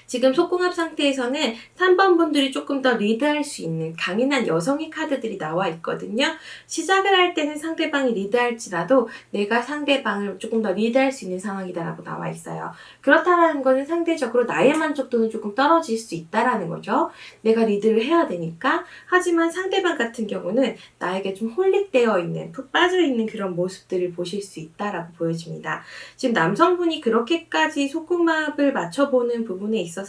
지금 속궁합 상태에서는 3번 분들이 조금 더 리드할 수 있는 강인한 여성의 카드들이 나와 있거든요. 시작을 할 때는 상대방이 리드할지라도 내가 상대방을 조금 더 리드할 수 있는 상황이다라고 나와 있어요. 그렇다는 것은 상대적으로 나의 만족도는 조금 떨어질 수 있다라는 거죠. 내가 리드를 해야 되니까. 하지만 상대방 같은 경우는 나에게 좀 홀릭되어 있는, 푹 빠져 있는 그런 모습들을 보실 수 있다라고 보여집니다. 지금 남성분이 그렇게까지 속궁합을 맞춰보는 부분에 있어서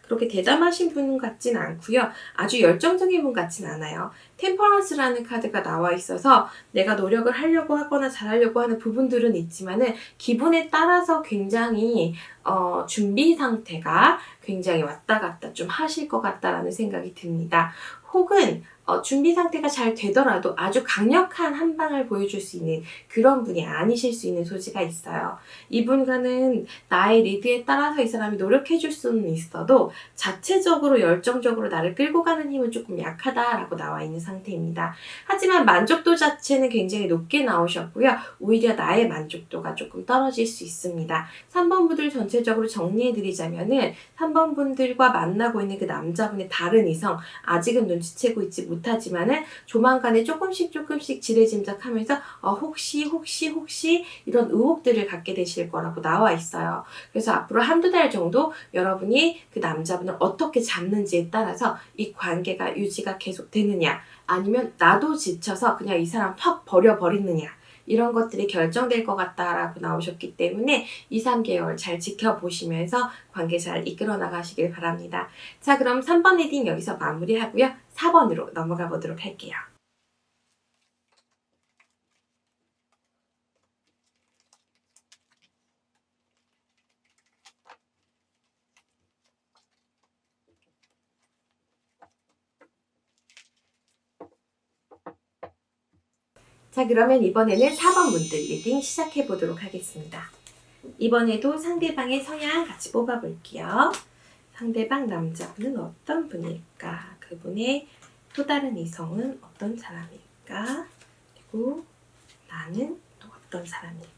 그렇게 대담하신 분 같진 않고요. 아주 열정적인 분 같진 않아요. 템퍼런스라는 카드가 나와 있어서 내가 노력을 하려고 하거나 잘하려고 하는 부분들은 있지만은 기분에 따라서 굉장히 준비 상태가 굉장히 왔다 갔다 좀 하실 것 같다라는 생각이 듭니다. 혹은 준비 상태가 잘 되더라도 아주 강력한 한 방을 보여줄 수 있는 그런 분이 아니실 수 있는 소지가 있어요. 이분과는 나의 리드에 따라서 이 사람이 노력해줄 수는 있어도 자체적으로 열정적으로 나를 끌고 가는 힘은 조금 약하다라고 나와 있는 상태입니다. 하지만 만족도 자체는 굉장히 높게 나오셨고요. 오히려 나의 만족도가 조금 떨어질 수 있습니다. 3번 분들 전체적으로 정리해드리자면은 3번 분들과 만나고 있는 그 남자분의 다른 이성 아직은 눈치채고 있지 못하지만은 조만간에 조금씩 지레짐작하면서 혹시 이런 의혹들을 갖게 되실 거라고 나와 있어요. 그래서 앞으로 한두 달 정도 여러분이 그 남자분을 어떻게 잡는지에 따라서 이 관계가 유지가 계속 되느냐 아니면 나도 지쳐서 그냥 이 사람 퍽 버려버리느냐 이런 것들이 결정될 것 같다라고 나오셨기 때문에 2, 3개월 잘 지켜보시면서 관계 잘 이끌어 나가시길 바랍니다. 자, 그럼 3번 리딩 여기서 마무리하고요. 4번으로 넘어가 보도록 할게요. 자, 그러면 이번에는 4번 분들 리딩 시작해 보도록 하겠습니다. 이번에도 상대방의 성향 같이 뽑아볼게요. 상대방 남자분은 어떤 분일까? 그분의 또 다른 이성은 어떤 사람일까? 그리고 나는 또 어떤 사람일까?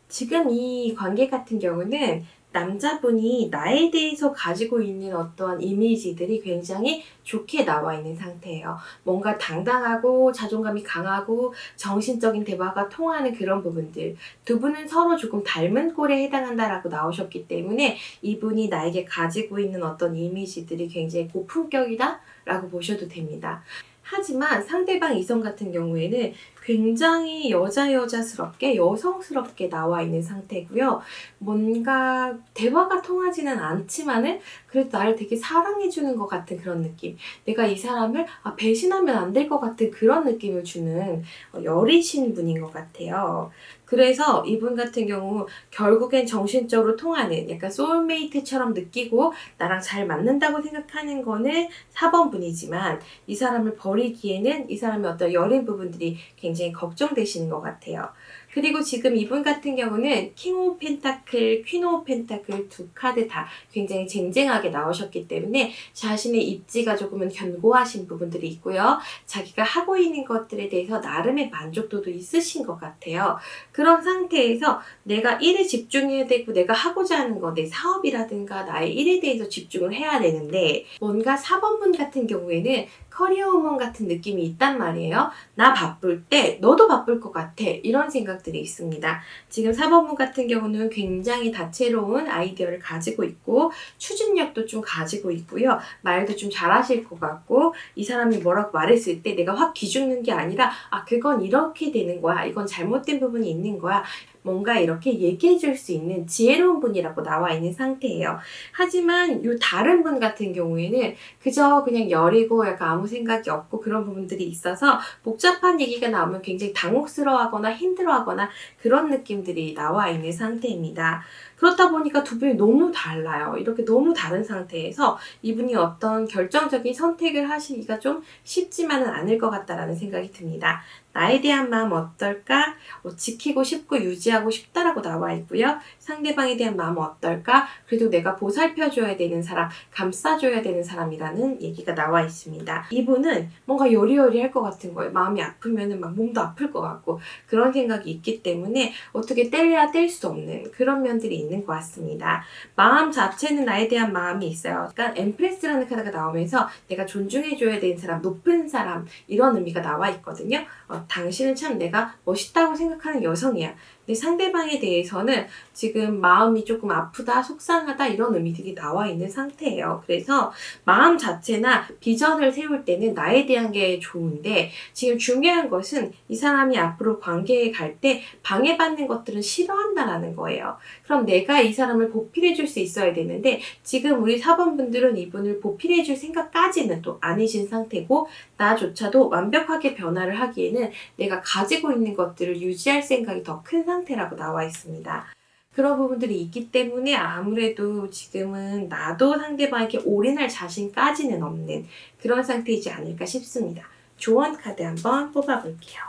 지금 이 관계 같은 경우는 남자분이 나에 대해서 가지고 있는 어떠한 이미지들이 굉장히 좋게 나와 있는 상태예요. 뭔가 당당하고 자존감이 강하고 정신적인 대화가 통하는 그런 부분들. 두 분은 서로 조금 닮은 꼴에 해당한다라고 나오셨기 때문에 이분이 나에게 가지고 있는 어떤 이미지들이 굉장히 고품격이다라고 보셔도 됩니다. 하지만 상대방 이성 같은 경우에는 굉장히 여자스럽게 여성스럽게 나와 있는 상태고요. 뭔가 대화가 통하지는 않지만은 그래도 나를 되게 사랑해주는 것 같은 그런 느낌. 내가 이 사람을 배신하면 안 될 것 같은 그런 느낌을 주는 여리신 분인 것 같아요. 그래서 이분 같은 경우 결국엔 정신적으로 통하는 약간 소울메이트처럼 느끼고 나랑 잘 맞는다고 생각하는 거는 4번 분이지만 이 사람을 버리기에는 이 사람의 어떤 여린 부분들이 굉장히 걱정되시는 것 같아요. 그리고 지금 이분 같은 경우는 킹 오브 펜타클, 퀸 오브 펜타클 두 카드 다 굉장히 쟁쟁하게 나오셨기 때문에 자신의 입지가 조금은 견고하신 부분들이 있고요. 자기가 하고 있는 것들에 대해서 나름의 만족도도 있으신 것 같아요. 그런 상태에서 내가 일에 집중해야 되고 내가 하고자 하는 거, 내 사업이라든가 나의 일에 대해서 집중을 해야 되는데 뭔가 4번분 같은 경우에는 커리어 우먼 같은 느낌이 있단 말이에요. 나 바쁠 때 너도 바쁠 것 같아. 이런 생각들이 있습니다. 지금 4번분 같은 경우는 굉장히 다채로운 아이디어를 가지고 있고 추진력도 좀 가지고 있고요. 말도 좀 잘하실 것 같고 이 사람이 뭐라고 말했을 때 내가 확 기죽는 게 아니라 그건 이렇게 되는 거야. 이건 잘못된 부분이 있는 거야. 뭔가 이렇게 얘기해 줄 수 있는 지혜로운 분이라고 나와 있는 상태예요. 하지만 이 다른 분 같은 경우에는 그저 그냥 여리고 약간 아무 생각이 없고 그런 부분들이 있어서 복잡한 얘기가 나오면 굉장히 당혹스러워하거나 힘들어하거나 그런 느낌들이 나와 있는 상태입니다. 그렇다 보니까 두 분이 너무 달라요. 이렇게 너무 다른 상태에서 이분이 어떤 결정적인 선택을 하시기가 좀 쉽지만은 않을 것 같다라는 생각이 듭니다. 나에 대한 마음 어떨까? 지키고 싶고 유지하고 싶다라고 나와 있고요. 상대방에 대한 마음 어떨까? 그래도 내가 보살펴줘야 되는 사람, 감싸줘야 되는 사람이라는 얘기가 나와 있습니다. 이분은 뭔가 요리요리할 것 같은 거예요. 마음이 아프면은 막 몸도 아플 것 같고 그런 생각이 있기 때문에 어떻게 뗄래야 뗄 수 없는 그런 면들이 있는 것 같습니다. 마음 자체는 나에 대한 마음이 있어요. 그러니까 엠프레스라는 카드가 나오면서 내가 존중해줘야 되는 사람, 높은 사람 이런 의미가 나와 있거든요. 당신은 참 내가 멋있다고 생각하는 여성이야. 근데 상대방에 대해서는 지금 마음이 조금 아프다, 속상하다 이런 의미들이 나와 있는 상태예요. 그래서 마음 자체나 비전을 세울 때는 나에 대한 게 좋은데 지금 중요한 것은 이 사람이 앞으로 관계에 갈 때 방해받는 것들은 싫어한다라는 거예요. 그럼 내가 이 사람을 보필해 줄 수 있어야 되는데 지금 우리 4번 분들은 이분을 보필해 줄 생각까지는 또 아니신 상태고 나조차도 완벽하게 변화를 하기에는 내가 가지고 있는 것들을 유지할 생각이 더 큰 상태라고 나와 있습니다. 그런 부분들이 있기 때문에 아무래도 지금은 나도 상대방에게 올인할 자신까지는 없는 그런 상태이지 않을까 싶습니다. 조언 카드 한번 뽑아볼게요.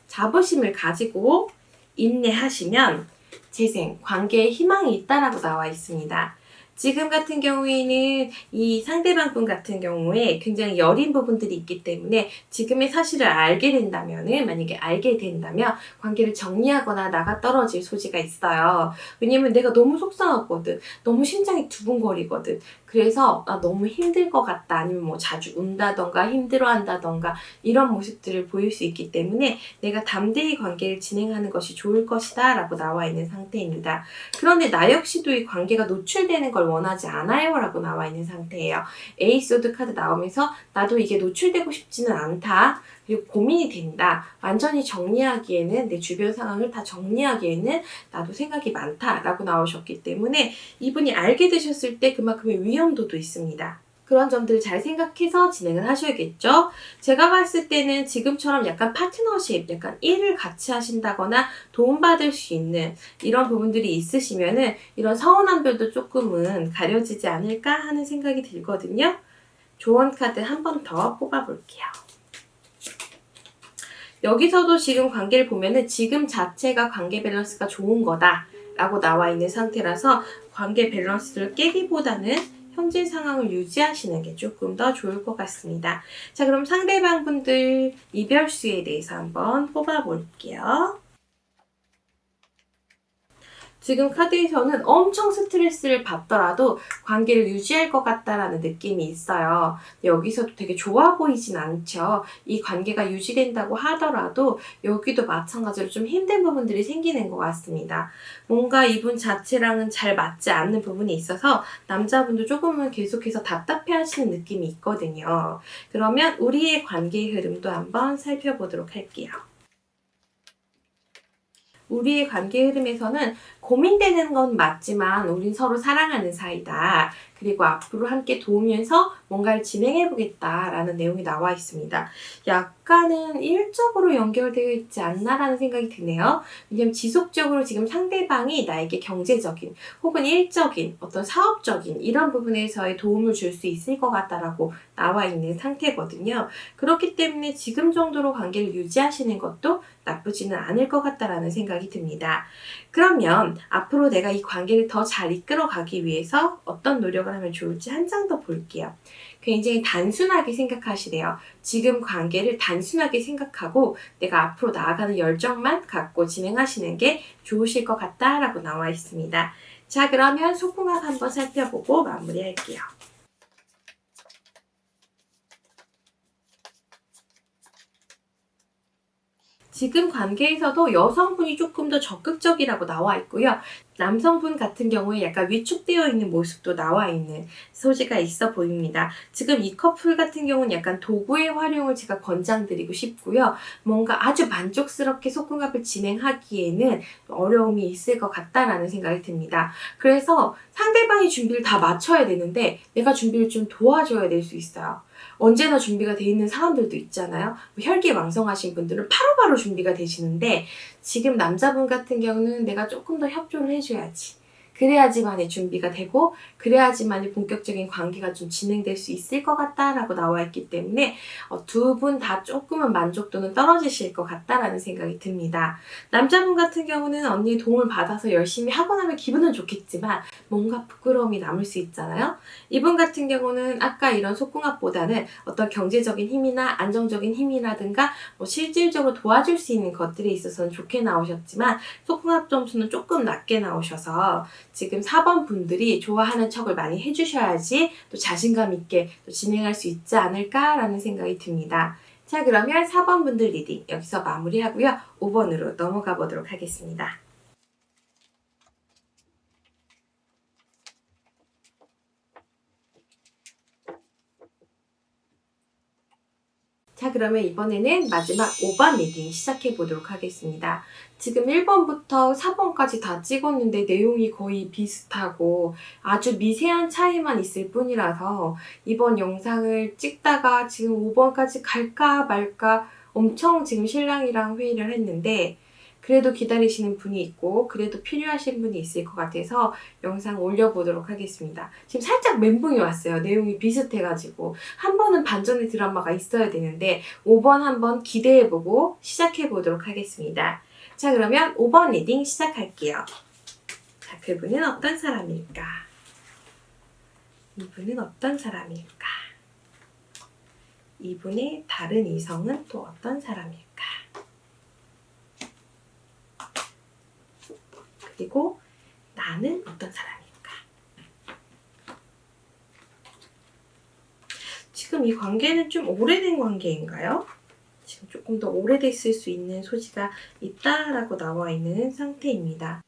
자부심을 가지고 인내하시면 재생, 관계에 희망이 있다라고 나와 있습니다. 지금 같은 경우에는 이 상대방 분 같은 경우에 굉장히 여린 부분들이 있기 때문에 지금의 사실을 알게 된다면은 만약에 알게 된다면 관계를 정리하거나 나가 떨어질 소지가 있어요. 왜냐면 내가 너무 속상하거든. 너무 심장이 두근거리거든. 그래서 너무 힘들 것 같다. 아니면 뭐 자주 운다던가 힘들어한다던가 이런 모습들을 보일 수 있기 때문에 내가 담대히 관계를 진행하는 것이 좋을 것이다 라고 나와 있는 상태입니다. 그런데 나 역시도 이 관계가 노출되는 걸 원하지 않아요 라고 나와 있는 상태예요. 에이스오드 카드 나오면서 나도 이게 노출되고 싶지는 않다. 그리고 고민이 된다. 완전히 정리하기에는 내 주변 상황을 다 정리하기에는 나도 생각이 많다라고 나오셨기 때문에 이분이 알게 되셨을 때 그만큼의 위험도도 있습니다. 그런 점들을 잘 생각해서 진행을 하셔야겠죠. 제가 봤을 때는 지금처럼 약간 파트너십, 약간 일을 같이 하신다거나 도움받을 수 있는 이런 부분들이 있으시면은 이런 서운한 별도 조금은 가려지지 않을까 하는 생각이 들거든요. 조언 카드 한 번 더 뽑아볼게요. 여기서도 지금 관계를 보면은 지금 자체가 관계 밸런스가 좋은 거다 라고 나와 있는 상태라서 관계 밸런스를 깨기보다는 현재 상황을 유지하시는 게 조금 더 좋을 것 같습니다. 자, 그럼 상대방 분들 이별수에 대해서 한번 뽑아볼게요. 지금 카드에서는 엄청 스트레스를 받더라도 관계를 유지할 것 같다라는 느낌이 있어요. 여기서도 되게 좋아 보이진 않죠. 이 관계가 유지된다고 하더라도 여기도 마찬가지로 좀 힘든 부분들이 생기는 것 같습니다. 뭔가 이분 자체랑은 잘 맞지 않는 부분이 있어서 남자분도 조금은 계속해서 답답해 하시는 느낌이 있거든요. 그러면 우리의 관계의 흐름도 한번 살펴보도록 할게요. 우리의 관계 흐름에서는 고민되는 건 맞지만 우린 서로 사랑하는 사이다. 그리고 앞으로 함께 도우면서 뭔가를 진행해 보겠다라는 내용이 나와 있습니다. 약간은 일적으로 연결되어 있지 않나라는 생각이 드네요. 왜냐면 지속적으로 지금 상대방이 나에게 경제적인 혹은 일적인 어떤 사업적인 이런 부분에서의 도움을 줄 수 있을 것 같다라고 나와 있는 상태거든요. 그렇기 때문에 지금 정도로 관계를 유지하시는 것도 나쁘지는 않을 것 같다라는 생각이 듭니다. 그러면 앞으로 내가 이 관계를 더 잘 이끌어가기 위해서 어떤 노력을 하면 좋을지 한 장 더 볼게요. 굉장히 단순하게 생각하시래요. 지금 관계를 단순하게 생각하고 내가 앞으로 나아가는 열정만 갖고 진행하시는 게 좋으실 것 같다라고 나와 있습니다. 자, 그러면 속궁합 한번 살펴보고 마무리할게요. 지금 관계에서도 여성분이 조금 더 적극적이라고 나와 있고요. 남성분 같은 경우에 약간 위축되어 있는 모습도 나와 있는 소지가 있어 보입니다. 지금 이 커플 같은 경우는 약간 도구의 활용을 제가 권장드리고 싶고요. 뭔가 아주 만족스럽게 속궁합을 진행하기에는 어려움이 있을 것 같다라는 생각이 듭니다. 그래서 상대방이 준비를 다 맞춰야 되는데 내가 준비를 좀 도와줘야 될 수 있어요. 언제나 준비가 돼 있는 사람들도 있잖아요. 혈기왕성하신 분들은 바로바로 준비가 되시는데 지금 남자분 같은 경우는 내가 조금 더 협조를 해줘야지. 그래야지만이 준비가 되고 그래야지만이 본격적인 관계가 좀 진행될 수 있을 것 같다라고 나와 있기 때문에 두 분 다 조금은 만족도는 떨어지실 것 같다라는 생각이 듭니다. 남자분 같은 경우는 언니의 도움을 받아서 열심히 하고 나면 기분은 좋겠지만 뭔가 부끄러움이 남을 수 있잖아요. 이분 같은 경우는 아까 이런 속궁합보다는 어떤 경제적인 힘이나 안정적인 힘이라든가 실질적으로 도와줄 수 있는 것들에 있어서는 좋게 나오셨지만 속궁합 점수는 조금 낮게 나오셔서 지금 4번 분들이 좋아하는 척을 많이 해주셔야지 또 자신감 있게 또 진행할 수 있지 않을까라는 생각이 듭니다. 자, 그러면 4번 분들 리딩 여기서 마무리하고요. 5번으로 넘어가 보도록 하겠습니다. 자, 그러면 이번에는 마지막 5번 리딩 시작해 보도록 하겠습니다. 지금 1번부터 4번까지 다 찍었는데 내용이 거의 비슷하고 아주 미세한 차이만 있을 뿐이라서 이번 영상을 찍다가 지금 5번까지 갈까 말까 엄청 지금 신랑이랑 회의를 했는데 그래도 기다리시는 분이 있고 그래도 필요하신 분이 있을 것 같아서 영상 올려보도록 하겠습니다. 지금 살짝 멘붕이 왔어요. 내용이 비슷해가지고 한 번은 반전의 드라마가 있어야 되는데 5번 한번 기대해보고 시작해보도록 하겠습니다. 자, 그러면 5번 리딩 시작할게요. 자, 그분은 어떤 사람일까? 이분은 어떤 사람일까? 이분의 다른 이성은 또 어떤 사람일까? 그리고 나는 어떤 사람일까? 지금 이 관계는 좀 오래된 관계인가요? 지금 조금 더 오래됐을 수 있는 소지가 있다라고 나와 있는 상태입니다.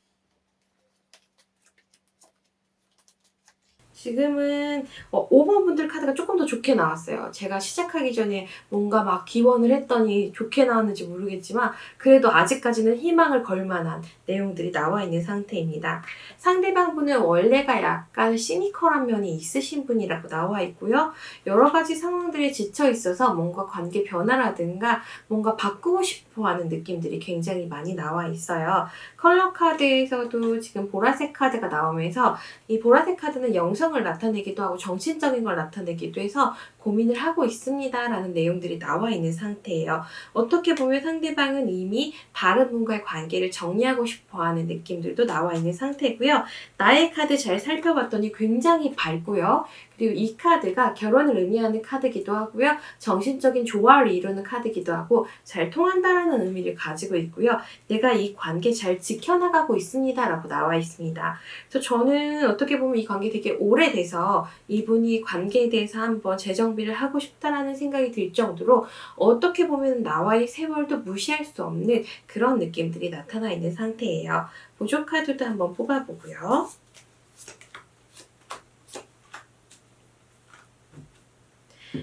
지금은 5번 분들 카드가 조금 더 좋게 나왔어요. 제가 시작하기 전에 뭔가 막 기원을 했더니 좋게 나왔는지 모르겠지만 그래도 아직까지는 희망을 걸 만한 내용들이 나와 있는 상태입니다. 상대방 분은 원래가 약간 시니컬한 면이 있으신 분이라고 나와 있고요. 여러 가지 상황들에 지쳐 있어서 뭔가 관계 변화라든가 뭔가 바꾸고 싶어 하는 느낌들이 굉장히 많이 나와 있어요. 컬러 카드에서도 지금 보라색 카드가 나오면서 이 보라색 카드는 영성을 나타내기도 하고 정신적인 걸 나타내기도 해서 고민을 하고 있습니다라는 내용들이 나와 있는 상태예요. 어떻게 보면 상대방은 이미 다른 분과의 관계를 정리하고 싶어하는 느낌들도 나와 있는 상태고요. 나의 카드 잘 살펴봤더니 굉장히 밝고요. 그리고 이 카드가 결혼을 의미하는 카드기도 하고요. 정신적인 조화를 이루는 카드기도 하고 잘 통한다라는 의미를 가지고 있고요. 내가 이 관계 잘 지켜나가고 있습니다 라고 나와 있습니다. 그래서 저는 어떻게 보면 이 관계 되게 오래돼서 이분이 관계에 대해서 한번 재정비를 하고 싶다라는 생각이 들 정도로 어떻게 보면 나와의 세월도 무시할 수 없는 그런 느낌들이 나타나 있는 상태예요. 보조 카드도 한번 뽑아보고요.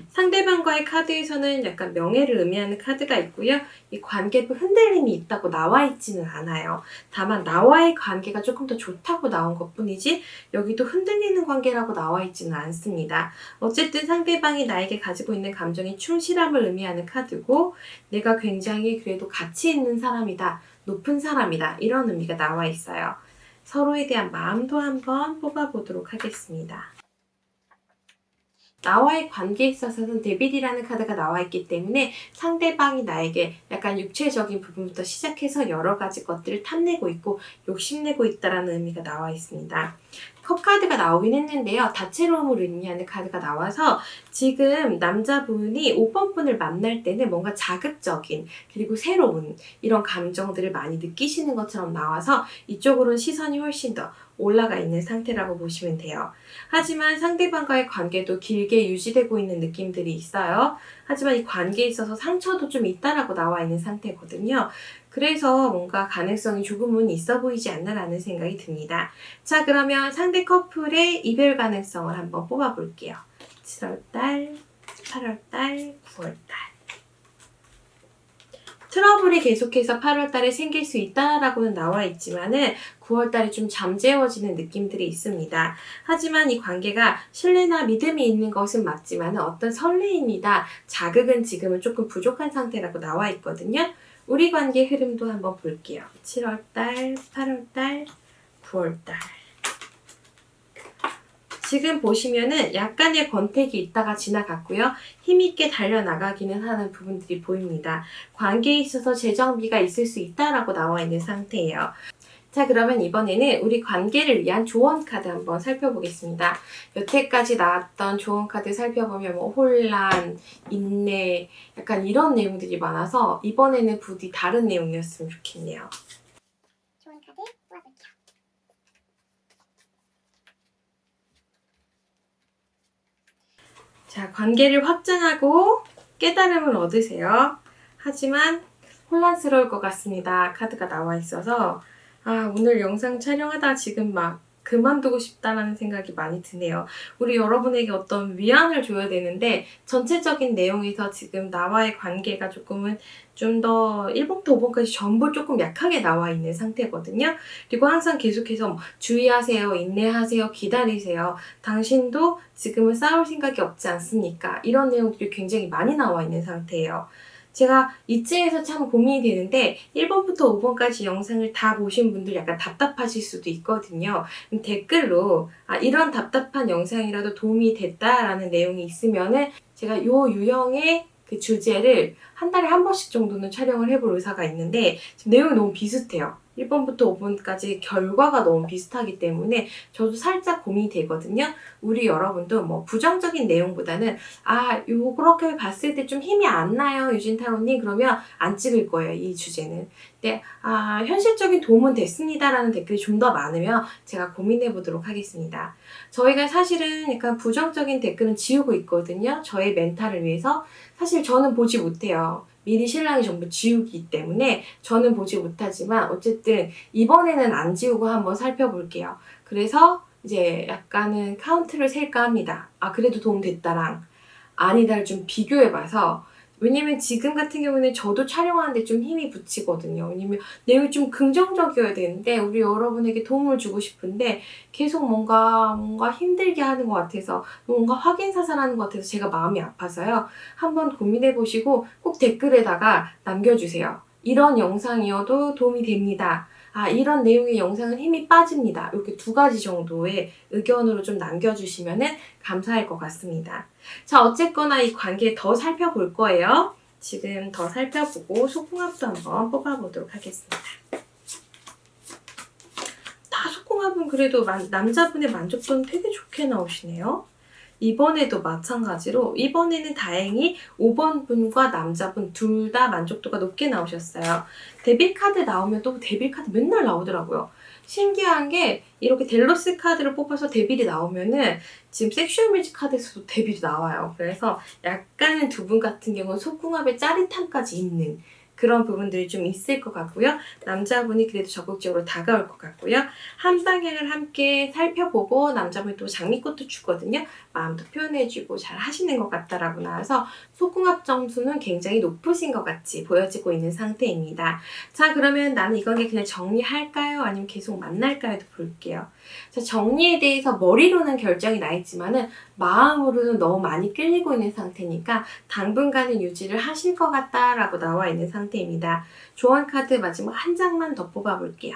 상대방과의 카드에서는 약간 명예를 의미하는 카드가 있고요. 이 관계도 흔들림이 있다고 나와 있지는 않아요. 다만 나와의 관계가 조금 더 좋다고 나온 것뿐이지 여기도 흔들리는 관계라고 나와 있지는 않습니다. 어쨌든 상대방이 나에게 가지고 있는 감정이 충실함을 의미하는 카드고 내가 굉장히 그래도 가치 있는 사람이다. 높은 사람이다. 이런 의미가 나와 있어요. 서로에 대한 마음도 한번 뽑아보도록 하겠습니다. 나와의 관계에 있어서는 데빌이라는 카드가 나와 있기 때문에 상대방이 나에게 약간 육체적인 부분부터 시작해서 여러 가지 것들을 탐내고 있고 욕심내고 있다라는 의미가 나와 있습니다. 컵 카드가 나오긴 했는데요. 다채로움을 의미하는 카드가 나와서 지금 남자분이 5번 분을 만날 때는 뭔가 자극적인 그리고 새로운 이런 감정들을 많이 느끼시는 것처럼 나와서 이쪽으로는 시선이 훨씬 더 올라가 있는 상태라고 보시면 돼요. 하지만 상대방과의 관계도 길게 유지되고 있는 느낌들이 있어요. 하지만 이 관계에 있어서 상처도 좀 있다라고 나와 있는 상태거든요. 그래서 뭔가 가능성이 조금은 있어 보이지 않나라는 생각이 듭니다. 자, 그러면 상대 커플의 이별 가능성을 한번 뽑아볼게요. 7월달, 8월달, 9월달. 트러블이 계속해서 8월달에 생길 수 있다라고는 나와 있지만은 9월달에 좀 잠재워지는 느낌들이 있습니다. 하지만 이 관계가 신뢰나 믿음이 있는 것은 맞지만 어떤 설레임이다, 자극은 지금은 조금 부족한 상태라고 나와 있거든요. 우리 관계 흐름도 한번 볼게요. 7월달, 8월달, 9월달. 지금 보시면은 약간의 권태기 있다가 지나갔고요. 힘있게 달려나가기는 하는 부분들이 보입니다. 관계에 있어서 재정비가 있을 수 있다라고 나와 있는 상태예요. 자, 그러면 이번에는 우리 관계를 위한 조언 카드 한번 살펴보겠습니다. 여태까지 나왔던 조언 카드 살펴보면 뭐 혼란, 인내, 약간 이런 내용들이 많아서 이번에는 부디 다른 내용이었으면 좋겠네요. 좋은 카드 뽑아볼게요. 자, 관계를 확장하고 깨달음을 얻으세요. 하지만 혼란스러울 것 같습니다. 카드가 나와 있어서 오늘 영상 촬영하다 지금 막 그만두고 싶다라는 생각이 많이 드네요. 우리 여러분에게 어떤 위안을 줘야 되는데 전체적인 내용에서 지금 나와의 관계가 조금은 좀 더 1번부터 5번까지 전부 조금 약하게 나와 있는 상태거든요. 그리고 항상 계속해서 주의하세요, 인내하세요, 기다리세요. 당신도 지금은 싸울 생각이 없지 않습니까? 이런 내용들이 굉장히 많이 나와 있는 상태예요. 제가 이쯤에서 참 고민이 되는데 1번부터 5번까지 영상을 다 보신 분들 약간 답답하실 수도 있거든요. 댓글로 이런 답답한 영상이라도 도움이 됐다라는 내용이 있으면은 제가 요 유형의 그 주제를 한 달에 한 번씩 정도는 촬영을 해볼 의사가 있는데 지금 내용이 너무 비슷해요. 1번부터 5번까지 결과가 너무 비슷하기 때문에 저도 살짝 고민이 되거든요. 우리 여러분도 뭐 부정적인 내용보다는 요 그렇게 봤을 때 좀 힘이 안 나요, 유진 타로님. 그러면 안 찍을 거예요, 이 주제는. 근데 현실적인 도움은 됐습니다라는 댓글이 좀 더 많으면 제가 고민해 보도록 하겠습니다. 저희가 사실은 약간 부정적인 댓글은 지우고 있거든요. 저의 멘탈을 위해서. 사실 저는 보지 못해요. 미리 신랑이 전부 지우기 때문에 저는 보지 못하지만 어쨌든 이번에는 안 지우고 한번 살펴볼게요. 그래서 이제 약간은 카운트를 셀까 합니다. 아, 그래도 도움 됐다랑 아니다를 좀 비교해봐서, 왜냐면 지금 같은 경우는 저도 촬영하는데 좀 힘이 붙이거든요. 왜냐면 내용이 좀 긍정적이어야 되는데 우리 여러분에게 도움을 주고 싶은데 계속 뭔가 힘들게 하는 것 같아서, 뭔가 확인사살하는 것 같아서 제가 마음이 아파서요. 한번 고민해보시고 꼭 댓글에다가 남겨주세요. 이런 영상이어도 도움이 됩니다. 아, 이런 내용의 영상은 힘이 빠집니다. 이렇게 2가지 정도의 의견으로 좀 남겨주시면 감사할 것 같습니다. 자, 어쨌거나 이 관계 더 살펴볼 거예요. 지금 더 살펴보고 속궁합도 한번 뽑아보도록 하겠습니다. 다 속궁합은 그래도 남자분의 만족도는 되게 좋게 나오시네요. 이번에도 마찬가지로 이번에는 다행히 5번 분과 남자분 둘 다 만족도가 높게 나오셨어요. 데빌 카드 나오면 또 데빌 카드 맨날 나오더라고요. 신기한 게 이렇게 델로스 카드를 뽑아서 데빌이 나오면은 지금 섹슈얼 뮤직 카드에서도 데빌이 나와요. 그래서 약간은 두 분 같은 경우는 속궁합의 짜릿함까지 있는 그런 부분들이 좀 있을 것 같고요. 남자분이 그래도 적극적으로 다가올 것 같고요. 한 방향을 함께 살펴보고 남자분이 또 장미꽃도 주거든요. 마음도 표현해주고 잘 하시는 것 같다라고 나와서 속궁합 점수는 굉장히 높으신 것 같이 보여지고 있는 상태입니다. 자, 그러면 나는 이관계 그냥 정리할까요? 아니면 계속 만날까요?도 볼게요. 자, 정리에 대해서 머리로는 결정이 나 있지만은 마음으로는 너무 많이 끌리고 있는 상태니까 당분간은 유지를 하실 것 같다라고 나와 있는 상태입니다. 조언 카드 마지막 한 장만 더 뽑아볼게요.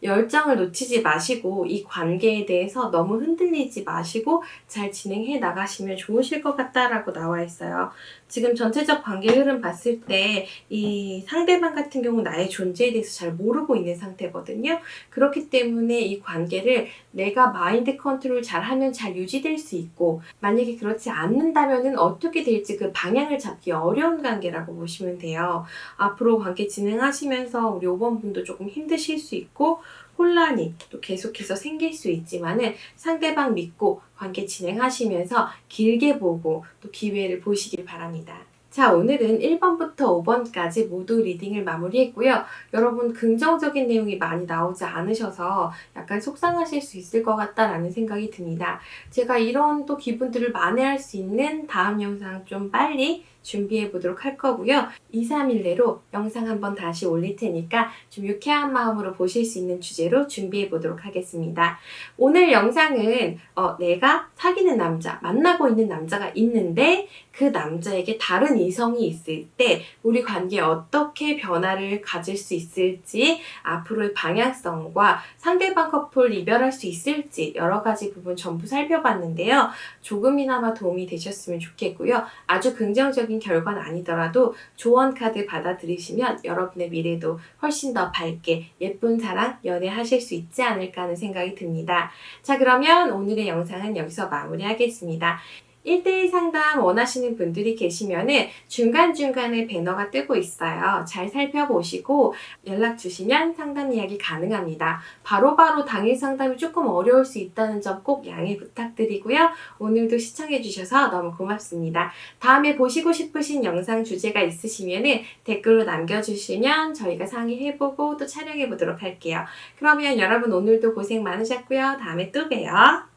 열정을 놓치지 마시고 이 관계에 대해서 너무 흔들리지 마시고 잘 진행해 나가시면 좋으실 것 같다라고 나와 있어요. 지금 전체적 관계 흐름 봤을 때 이 상대방 같은 경우 나의 존재에 대해서 잘 모르고 있는 상태거든요. 그렇기 때문에 이 관계를 내가 마인드 컨트롤 잘 하면 잘 유지될 수 있고, 만약에 그렇지 않는다면 어떻게 될지 그 방향을 잡기 어려운 관계라고 보시면 돼요. 앞으로 관계 진행하시면서 우리 5번 분도 조금 힘드실 수 있고 혼란이 또 계속해서 생길 수 있지만은 상대방 믿고 관계 진행하시면서 길게 보고 또 기회를 보시길 바랍니다. 자, 오늘은 1번부터 5번까지 모두 리딩을 마무리했고요. 여러분 긍정적인 내용이 많이 나오지 않으셔서 약간 속상하실 수 있을 것 같다라는 생각이 듭니다. 제가 이런 또 기분들을 만회할 수 있는 다음 영상 좀 빨리 준비해 보도록 할 거고요. 2, 3일 내로 영상 한번 다시 올릴 테니까 좀 유쾌한 마음으로 보실 수 있는 주제로 준비해 보도록 하겠습니다. 오늘 영상은 내가 사귀는 남자, 만나고 있는 남자가 있는데 그 남자에게 다른 이성이 있을 때 우리 관계에 어떻게 변화를 가질 수 있을지, 앞으로의 방향성과 상대방 커플 이별할 수 있을지 여러 가지 부분 전부 살펴봤는데요. 조금이나마 도움이 되셨으면 좋겠고요. 아주 긍정적인 결과는 아니더라도 조언 카드 받아들이시면 여러분의 미래도 훨씬 더 밝게 예쁜 사랑 연애하실 수 있지 않을까 하는 생각이 듭니다. 자, 그러면 오늘의 영상은 여기서 마무리하겠습니다. 1대1 상담 원하시는 분들이 계시면은 중간중간에 배너가 뜨고 있어요. 잘 살펴보시고 연락 주시면 상담 이야기 가능합니다. 바로바로 당일 상담이 조금 어려울 수 있다는 점 꼭 양해 부탁드리고요. 오늘도 시청해주셔서 너무 고맙습니다. 다음에 보시고 싶으신 영상 주제가 있으시면은 댓글로 남겨주시면 저희가 상의해보고 또 촬영해보도록 할게요. 그러면 여러분 오늘도 고생 많으셨고요. 다음에 또 봬요.